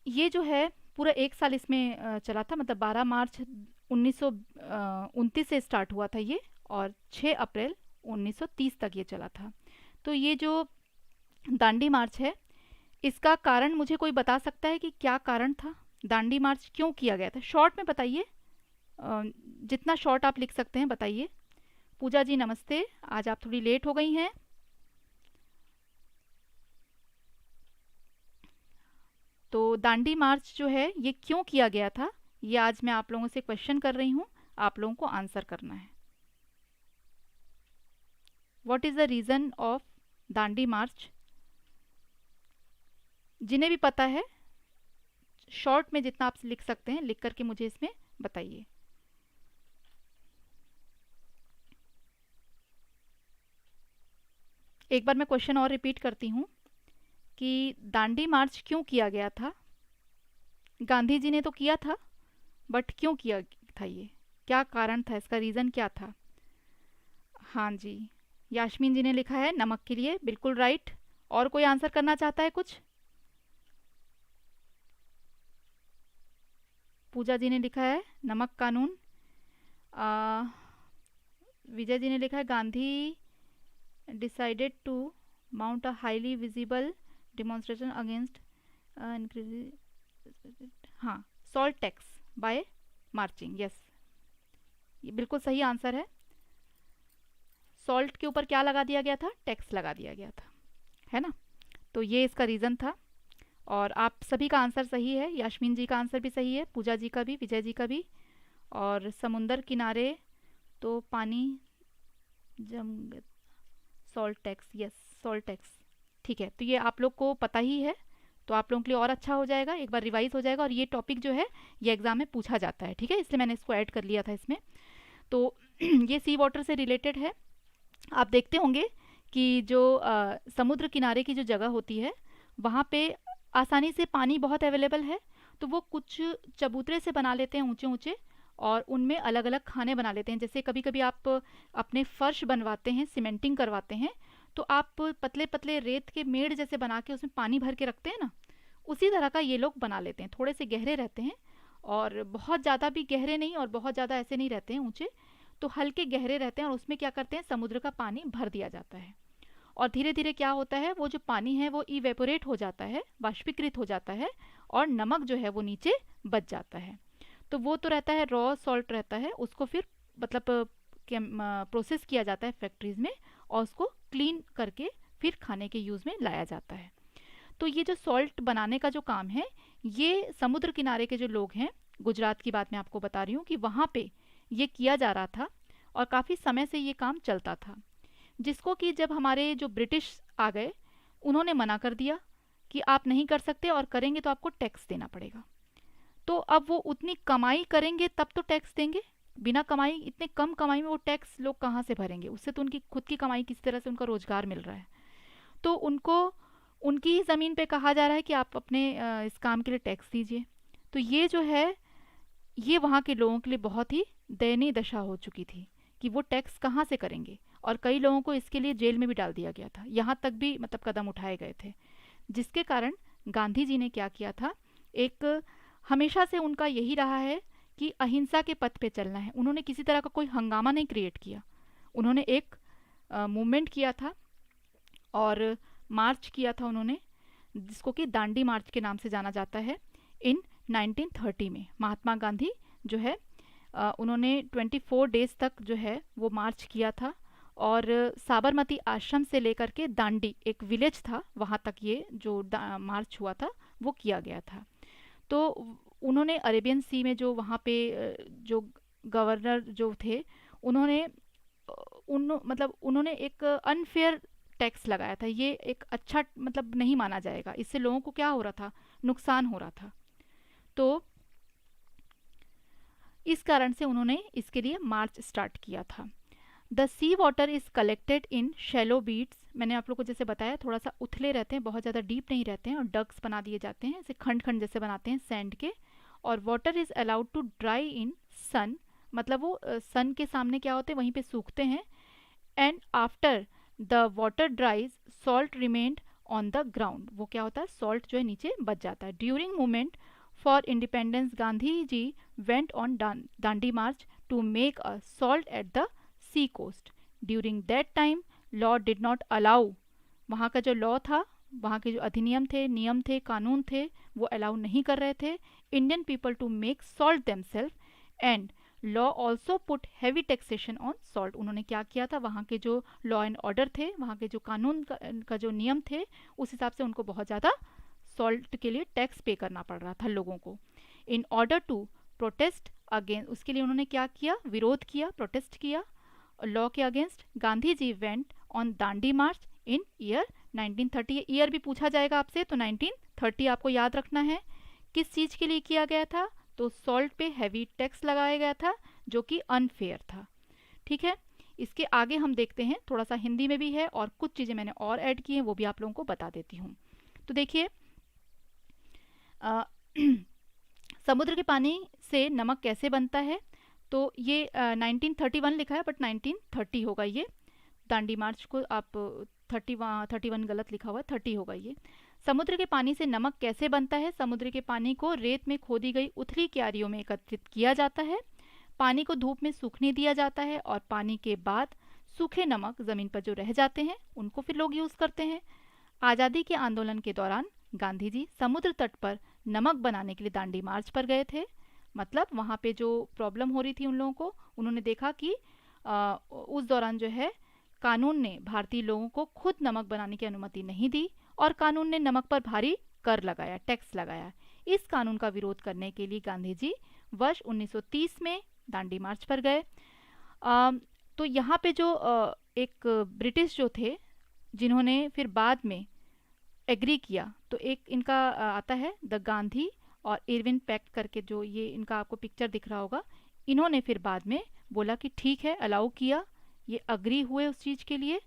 ये जो है पूरा एक साल इसमें चला था, मतलब 12 मार्च 1929 से स्टार्ट हुआ था ये और 6 अप्रैल 1930 तक ये चला था। तो ये जो दांडी मार्च है इसका कारण मुझे कोई बता सकता है कि क्या कारण था, दांडी मार्च क्यों किया गया था? शॉर्ट में बताइए, जितना शॉर्ट आप लिख सकते हैं बताइए। पूजा जी नमस्ते, आज आप थोड़ी लेट हो गई हैं। तो दांडी मार्च जो है ये क्यों किया गया था, ये आज मैं आप लोगों से क्वेश्चन कर रही हूँ, आप लोगों को आंसर करना है। What is the reason of Dandi march? जिन्हें भी पता है शॉर्ट में जितना आप लिख सकते हैं लिख करके मुझे इसमें बताइए। एक बार मैं क्वेश्चन और रिपीट करती हूँ कि दांडी मार्च क्यों किया गया था? गांधी जी ने तो किया था, बट क्यों किया था ये? क्या कारण था, इसका रीज़न क्या था? हाँ जी, यास्मीन जी ने लिखा है नमक के लिए, बिल्कुल राइट। और कोई आंसर करना चाहता है कुछ? पूजा जी ने लिखा है नमक कानून। आ, विजय जी ने लिखा है Gandhi decided to mount a highly visible demonstration against हाँ, salt tax by marching. Yes, ये बिल्कुल सही आंसर है। सॉल्ट के ऊपर क्या लगा दिया गया था? टैक्स लगा दिया गया था, है ना। तो ये इसका रीज़न था। और आप सभी का आंसर सही है, यास्मीन जी का आंसर भी सही है, पूजा जी का भी, विजय जी का भी। और समुंदर किनारे तो पानी जम, salt tax, yes, salt tax. ठीक है, तो ये आप लोग को पता ही है, तो आप लोगों के लिए और अच्छा हो जाएगा, एक बार रिवाइज हो जाएगा। और ये टॉपिक जो है ये एग्जाम में पूछा जाता है, ठीक है, इसलिए मैंने इसको ऐड कर लिया था इसमें। तो ये सी वाटर से रिलेटेड है। आप देखते होंगे कि जो समुद्र किनारे की जो जगह होती है वहाँ पे आसानी से पानी बहुत अवेलेबल है, तो वो कुछ चबूतरे से बना लेते हैं ऊंचे ऊंचे, और उनमें अलग अलग खाने बना लेते हैं। जैसे कभी कभी आप अपने फर्श बनवाते हैं, सीमेंटिंग करवाते हैं, तो आप पतले पतले रेत के मेड़ जैसे बना के उसमें पानी भर के रखते हैं ना, उसी तरह का ये लोग बना लेते हैं। थोड़े से गहरे रहते हैं, और बहुत ज़्यादा भी गहरे नहीं और बहुत ज़्यादा ऐसे नहीं रहते हैं ऊंचे, तो हल्के गहरे रहते हैं। और उसमें क्या करते हैं, समुद्र का पानी भर दिया जाता है, और धीरे धीरे क्या होता है, वो जो पानी है वो इवेपोरेट हो जाता है, वाष्पीकृत हो जाता है, और नमक जो है वो नीचे बच जाता है। तो वो तो रहता है रॉ सॉल्ट रहता है, उसको फिर मतलब प्रोसेस किया जाता है फैक्ट्रीज में, और उसको क्लीन करके फिर खाने के यूज़ में लाया जाता है। तो ये जो सॉल्ट बनाने का जो काम है, ये समुद्र किनारे के जो लोग हैं, गुजरात की बात मैं आपको बता रही हूँ कि वहाँ पे ये किया जा रहा था, और काफ़ी समय से ये काम चलता था। जिसको कि जब हमारे जो ब्रिटिश आ गए, उन्होंने मना कर दिया कि आप नहीं कर सकते, और करेंगे तो आपको टैक्स देना पड़ेगा। तो अब वो उतनी कमाई करेंगे तब तो टैक्स देंगे, बिना कमाई, इतने कम कमाई में वो टैक्स लोग कहाँ से भरेंगे? उससे तो उनकी खुद की कमाई, किसी तरह से उनका रोजगार मिल रहा है। तो उनको उनकी ही ज़मीन पे कहा जा रहा है कि आप अपने इस काम के लिए टैक्स दीजिए। तो ये जो है, ये वहाँ के लोगों के लिए बहुत ही दयनीय दशा हो चुकी थी कि वो टैक्स कहाँ से करेंगे। और कई लोगों को इसके लिए जेल में भी डाल दिया गया था, यहाँ तक भी मतलब कदम उठाए गए थे। जिसके कारण गांधी जी ने क्या किया था, एक हमेशा से उनका यही रहा है कि अहिंसा के पथ पे चलना है। उन्होंने किसी तरह का कोई हंगामा नहीं क्रिएट किया, उन्होंने एक मूवमेंट किया था और मार्च किया था उन्होंने, जिसको कि दांडी मार्च के नाम से जाना जाता है। इन 1930 में महात्मा गांधी जो है उन्होंने 24 डेज तक जो है वो मार्च किया था, और साबरमती आश्रम से लेकर के दांडी एक विलेज था, वहाँ तक ये जो मार्च हुआ था वो किया गया था। तो उन्होंने अरेबियन सी में जो वहाँ पे जो गवर्नर जो थे, उन्होंने मतलब उन्होंने एक अनफेयर टैक्स लगाया था। ये एक अच्छा मतलब नहीं माना जाएगा, इससे लोगों को क्या हो रहा था, नुकसान हो रहा था। तो इस कारण से उन्होंने इसके लिए मार्च स्टार्ट किया था। The sea water is collected in shallow beds, मैंने आप लोग को जैसे बताया थोड़ा सा उथले रहते हैं, बहुत ज़्यादा डीप नहीं रहते हैं, और डग्स बना दिए जाते हैं, ऐसे खंड खंड जैसे बनाते हैं सैंड के। और water is allowed to dry in sun, मतलब वो सन के सामने क्या होते हैं वहीं पे सूखते हैं। And after the water ड्राइज salt remained on the ground, वो क्या होता है, सॉल्ट जो है नीचे बच जाता है। During movement for independence Gandhi ji went on Dandi march to make a salt at the sea coast. During that time law did not allow, वहाँ का जो लॉ था, वहाँ के जो अधिनियम थे, नियम थे, कानून थे, वो अलाउ नहीं कर रहे थे Indian people to make salt themselves. And law also put heavy taxation on salt, उन्होंने क्या किया था, वहाँ के जो लॉ एंड ऑर्डर थे, वहाँ के जो कानून का जो नियम थे, उस हिसाब से उनको बहुत ज़्यादा सॉल्ट के लिए टैक्स पे करना पड़ रहा था लोगों को। In order to protest against, उसके लिए उन्होंने क्या किया, विरोध किया, प्रोटेस्ट किया लॉ के against. Gandhi ji went on Dandi march in year 1930, year भी पूछा जाएगा आपसे, तो 1930 आपको याद रखना है। किस चीज़ के लिए किया गया था, तो सॉल्ट पे हैवी टैक्स लगाया गया था जो कि अनफेयर था। ठीक है, इसके आगे हम देखते हैं, थोड़ा सा हिंदी में भी है और कुछ चीज़ें मैंने और ऐड की हैं, वो भी आप लोगों को बता देती हूँ। तो देखिए समुद्र के पानी से नमक कैसे बनता है, तो ये 1931 लिखा है बट 1930 होगा ये। दांडी मार्च को आप 31 गलत लिखा हुआ है, 30 होगा ये। समुद्र के पानी से नमक कैसे बनता है? समुद्र के पानी को रेत में खोदी गई उथली क्यारियों में एकत्रित किया जाता है, पानी को धूप में सूखने दिया जाता है और पानी के बाद सूखे नमक ज़मीन पर जो रह जाते हैं उनको फिर लोग यूज़ करते हैं। आज़ादी के आंदोलन के दौरान गांधी जी समुद्र तट पर नमक बनाने के लिए दांडी मार्च पर गए थे। मतलब वहाँ पे जो प्रॉब्लम हो रही थी उन लोगों को, उन्होंने देखा कि उस दौरान जो है कानून ने भारतीय लोगों को खुद नमक बनाने की अनुमति नहीं दी और कानून ने नमक पर भारी कर लगाया, टैक्स लगाया। इस कानून का विरोध करने के लिए गांधी जी वर्ष 1930 में दांडी मार्च पर गए। तो यहाँ पे जो एक ब्रिटिश जो थे जिन्होंने फिर बाद में एग्री किया, तो एक इनका आता है द गांधी और इरविन पैक्ट करके, जो ये इनका आपको पिक्चर दिख रहा होगा। इन्होंने फिर बाद में बोला कि ठीक है, अलाउ किया, ये अग्री हुए उस चीज़ के लिए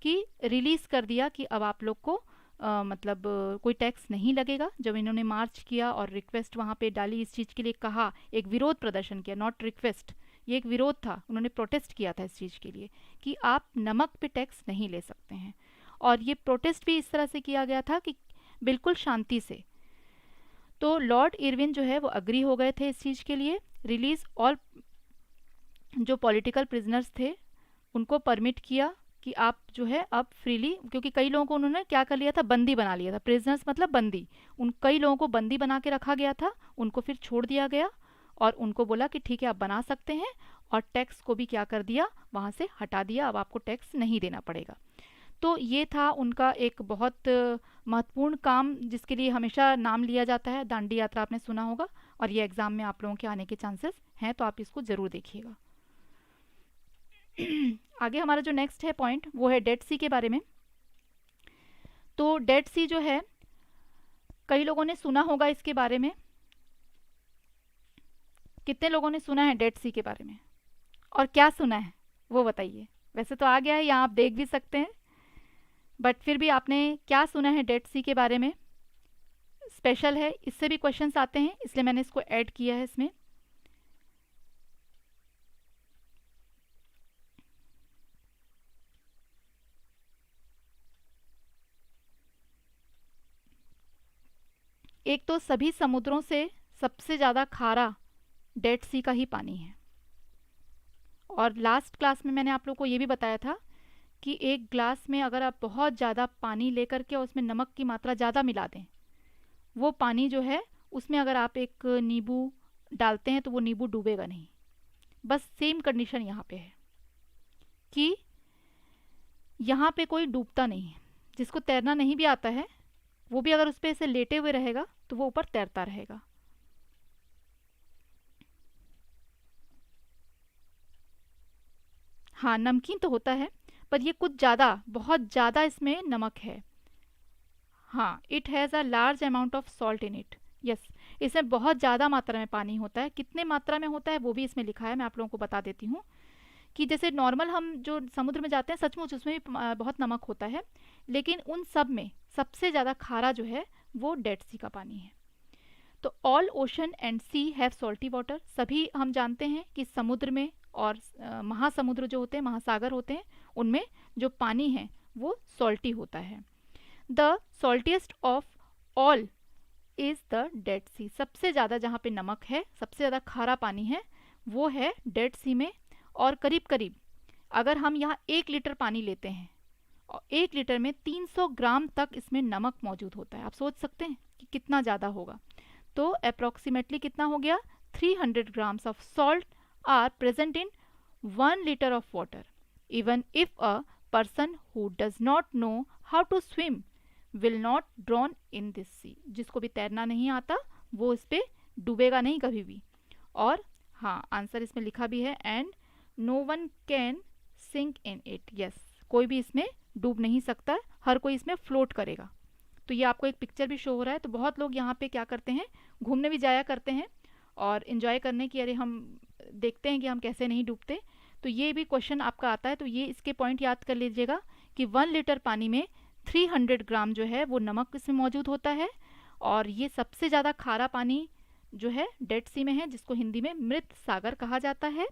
कि रिलीज़ कर दिया कि अब आप लोग को मतलब कोई टैक्स नहीं लगेगा। जब इन्होंने मार्च किया और रिक्वेस्ट वहाँ पे डाली, इस चीज़ के लिए कहा, एक विरोध प्रदर्शन किया, नॉट रिक्वेस्ट, ये एक विरोध था, उन्होंने प्रोटेस्ट किया था इस चीज़ के लिए कि आप नमक पे टैक्स नहीं ले सकते हैं। और ये प्रोटेस्ट भी इस तरह से किया गया था कि बिल्कुल शांति से। तो लॉर्ड इरविन जो है वो अग्री हो गए थे इस चीज़ के लिए। रिलीज़ ऑल जो पॉलिटिकल प्रिजनर्स थे उनको परमिट किया कि आप जो है अब फ्रीली, क्योंकि कई लोगों को उन्होंने क्या कर लिया था, बंदी बना लिया था। प्रिजनर्स मतलब बंदी, उन कई लोगों को बंदी बना के रखा गया था, उनको फिर छोड़ दिया गया और उनको बोला कि ठीक है आप बना सकते हैं। और टैक्स को भी क्या कर दिया, वहाँ से हटा दिया, अब आपको टैक्स नहीं देना पड़ेगा। तो ये था उनका एक बहुत महत्वपूर्ण काम जिसके लिए हमेशा नाम लिया जाता है। दांडी यात्रा आपने सुना होगा और ये एग्ज़ाम में आप लोगों के आने के चांसेस हैं, तो आप इसको ज़रूर देखिएगा। आगे हमारा जो नेक्स्ट है पॉइंट वो है डेड सी के बारे में। तो डेड सी जो है कई लोगों ने सुना होगा इसके बारे में। कितने लोगों ने सुना है डेड सी के बारे में, और क्या सुना है वो बताइए। वैसे तो आ गया है, यहाँ आप देख भी सकते हैं, बट फिर भी आपने क्या सुना है डेड सी के बारे में? स्पेशल है, इससे भी क्वेश्चंस आते हैं, इसलिए मैंने इसको ऐड किया है इसमें। एक तो सभी समुद्रों से सबसे ज़्यादा खारा डेड सी का ही पानी है। और लास्ट क्लास में मैंने आप लोग को ये भी बताया था कि एक ग्लास में अगर आप बहुत ज़्यादा पानी लेकर के उसमें नमक की मात्रा ज़्यादा मिला दें, वो पानी जो है उसमें अगर आप एक नींबू डालते हैं तो वो नींबू डूबेगा नहीं। बस सेम कंडीशन यहाँ पे है कि यहाँ पे कोई डूबता नहीं है। जिसको तैरना नहीं भी आता है वो भी अगर उस पर ऐसे लेटे हुए रहेगा तो वो ऊपर तैरता रहेगा। हाँ, नमकीन तो होता है पर ये कुछ ज़्यादा, बहुत ज़्यादा इसमें नमक है। हाँ, it has a large amount of salt in it. Yes, इसमें बहुत ज़्यादा मात्रा में पानी होता है। कितने मात्रा में होता है वो भी इसमें लिखा है, मैं आप लोगों को बता देती हूँ। कि जैसे नॉर्मल हम जो समुद्र में जाते हैं सचमुच उसमें भी बहुत नमक होता है, लेकिन उन सब में सबसे ज़्यादा खारा जो है वो डेड सी का पानी है। तो all ocean and sea have salty water. सभी हम जानते हैं कि समुद्र में और महासमुद्र जो होते हैं, महासागर होते हैं, उनमें जो पानी है वो सॉल्टी होता है। The saltiest of all is the Dead Sea. सबसे ज़्यादा जहाँ पे नमक है, सबसे ज़्यादा खारा पानी है, वो है डेड सी में। और करीब करीब अगर हम यहाँ 1 लीटर पानी लेते हैं और 1 लीटर में 300 ग्राम तक इसमें नमक मौजूद होता है। आप सोच सकते हैं कि कितना ज़्यादा होगा। तो अप्रॉक्सीमेटली कितना हो गया, 300 grams of salt are present in 1 litre of water. Even if a person who does not know how to swim will not drown in this sea. जिसको भी तैरना नहीं आता वो इस पर डूबेगा नहीं कभी भी। और हाँ, आंसर इसमें लिखा भी है, and no one can sink in it. Yes, कोई भी इसमें डूब नहीं सकता, हर कोई इसमें फ्लोट करेगा। तो ये आपको एक पिक्चर भी शो हो रहा है। तो बहुत लोग यहाँ पे क्या करते हैं, घूमने भी जाया करते हैं और इन्जॉय करने की, अरे हम देखते हैं कि हम कैसे नहीं डूबते। तो ये भी क्वेश्चन आपका आता है, तो ये इसके पॉइंट याद कर लीजिएगा कि 1 लीटर पानी में 300 ग्राम जो है वो नमक इसमें मौजूद होता है। और ये सबसे ज़्यादा खारा पानी जो है डेड सी में है, जिसको हिंदी में मृत सागर कहा जाता है,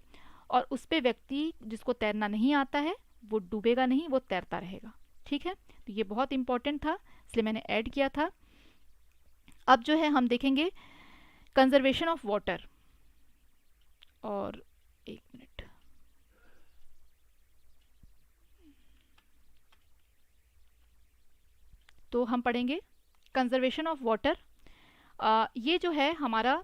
और उस पे व्यक्ति जिसको तैरना नहीं आता है वो डूबेगा नहीं, वो तैरता रहेगा। ठीक है, तो ये बहुत इंपॉर्टेंट था, इसलिए मैंने ऐड किया था। अब जो है हम देखेंगे कंजर्वेशन ऑफ वाटर। और एक मिनट, तो हम पढ़ेंगे कंजर्वेशन ऑफ वाटर। ये जो है हमारा,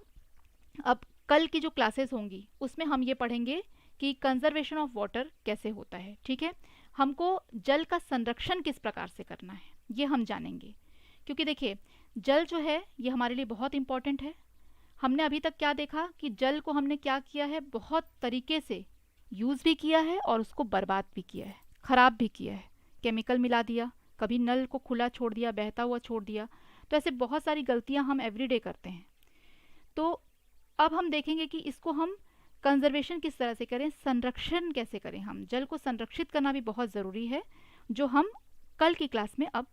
अब कल की जो क्लासेस होंगी उसमें हम ये पढ़ेंगे कि कंजर्वेशन ऑफ वाटर कैसे होता है। ठीक है, हमको जल का संरक्षण किस प्रकार से करना है ये हम जानेंगे, क्योंकि देखिए जल जो है ये हमारे लिए बहुत इंपॉर्टेंट है। हमने अभी तक क्या देखा कि जल को हमने क्या किया है, बहुत तरीके से यूज़ भी किया है और उसको बर्बाद भी किया है, ख़राब भी किया है। केमिकल मिला दिया, कभी नल को खुला छोड़ दिया, बहता हुआ छोड़ दिया, तो ऐसे बहुत सारी गलतियां हम एवरीडे करते हैं। तो अब हम देखेंगे कि इसको हम कंजर्वेशन किस तरह से करें, संरक्षण कैसे करें। हम जल को संरक्षित करना भी बहुत ज़रूरी है, जो हम कल की क्लास में, अब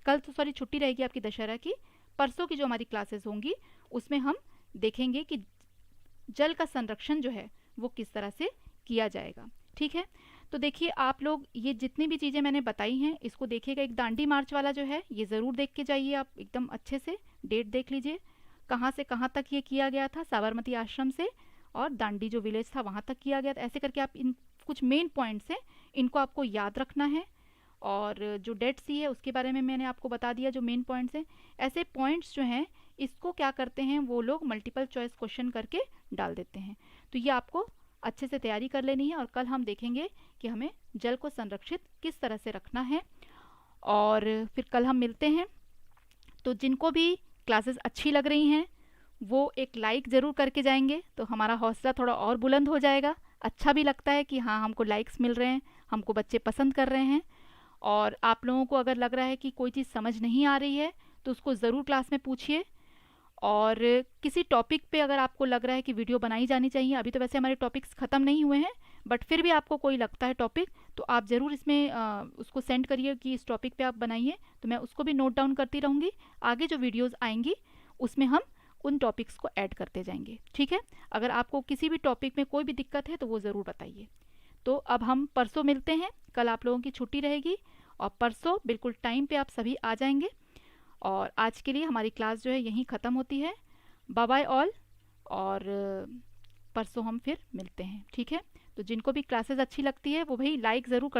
कल तो सॉरी छुट्टी रहेगी आपकी दशहरा की, परसों की जो हमारी क्लासेस होंगी उसमें हम देखेंगे कि जल का संरक्षण जो है वो किस तरह से किया जाएगा। ठीक है, तो देखिए आप लोग ये जितनी भी चीज़ें मैंने बताई हैं इसको देखिएगा। एक दांडी मार्च वाला जो है ये ज़रूर देख के जाइए आप, एकदम अच्छे से डेट देख लीजिए कहाँ से कहाँ तक ये किया गया था, साबरमती आश्रम से और दांडी जो विलेज था वहाँ तक किया गया था। ऐसे करके आप इन कुछ मेन पॉइंट्स हैं इनको आपको याद रखना है। और जो डेड सी है उसके बारे में मैंने आपको बता दिया, जो मेन पॉइंट्स हैं। ऐसे पॉइंट्स जो हैं इसको क्या करते हैं वो लोग मल्टीपल चॉइस क्वेश्चन करके डाल देते हैं, तो ये आपको अच्छे से तैयारी कर लेनी है। और कल हम देखेंगे कि हमें जल को संरक्षित किस तरह से रखना है, और फिर कल हम मिलते हैं। तो जिनको भी क्लासेस अच्छी लग रही हैं वो एक लाइक ज़रूर करके जाएंगे, तो हमारा हौसला थोड़ा और बुलंद हो जाएगा। अच्छा भी लगता है कि हाँ हमको लाइक्स मिल रहे हैं, हमको बच्चे पसंद कर रहे हैं। और आप लोगों को अगर लग रहा है कि कोई चीज़ समझ नहीं आ रही है तो उसको ज़रूर क्लास में पूछिए। और किसी टॉपिक पे अगर आपको लग रहा है कि वीडियो बनाई जानी चाहिए, अभी तो वैसे हमारे टॉपिक्स ख़त्म नहीं हुए हैं, बट फिर भी आपको कोई लगता है टॉपिक तो आप ज़रूर इसमें उसको सेंड करिए कि इस टॉपिक पे आप बनाइए, तो मैं उसको भी नोट डाउन करती रहूँगी। आगे जो वीडियोज़ आएंगी उसमें हम उन टॉपिक्स को ऐड करते जाएंगे। ठीक है, अगर आपको किसी भी टॉपिक में कोई भी दिक्कत है तो वो ज़रूर बताइए। तो अब हम परसों मिलते हैं, कल आप लोगों की छुट्टी रहेगी और परसों बिल्कुल टाइम पे आप सभी आ जाएंगे। और आज के लिए हमारी क्लास जो है यहीं ख़त्म होती है। बाय बाय ऑल, और परसों हम फिर मिलते हैं। ठीक है, तो जिनको भी क्लासेस अच्छी लगती है वो भाई लाइक ज़रूर कर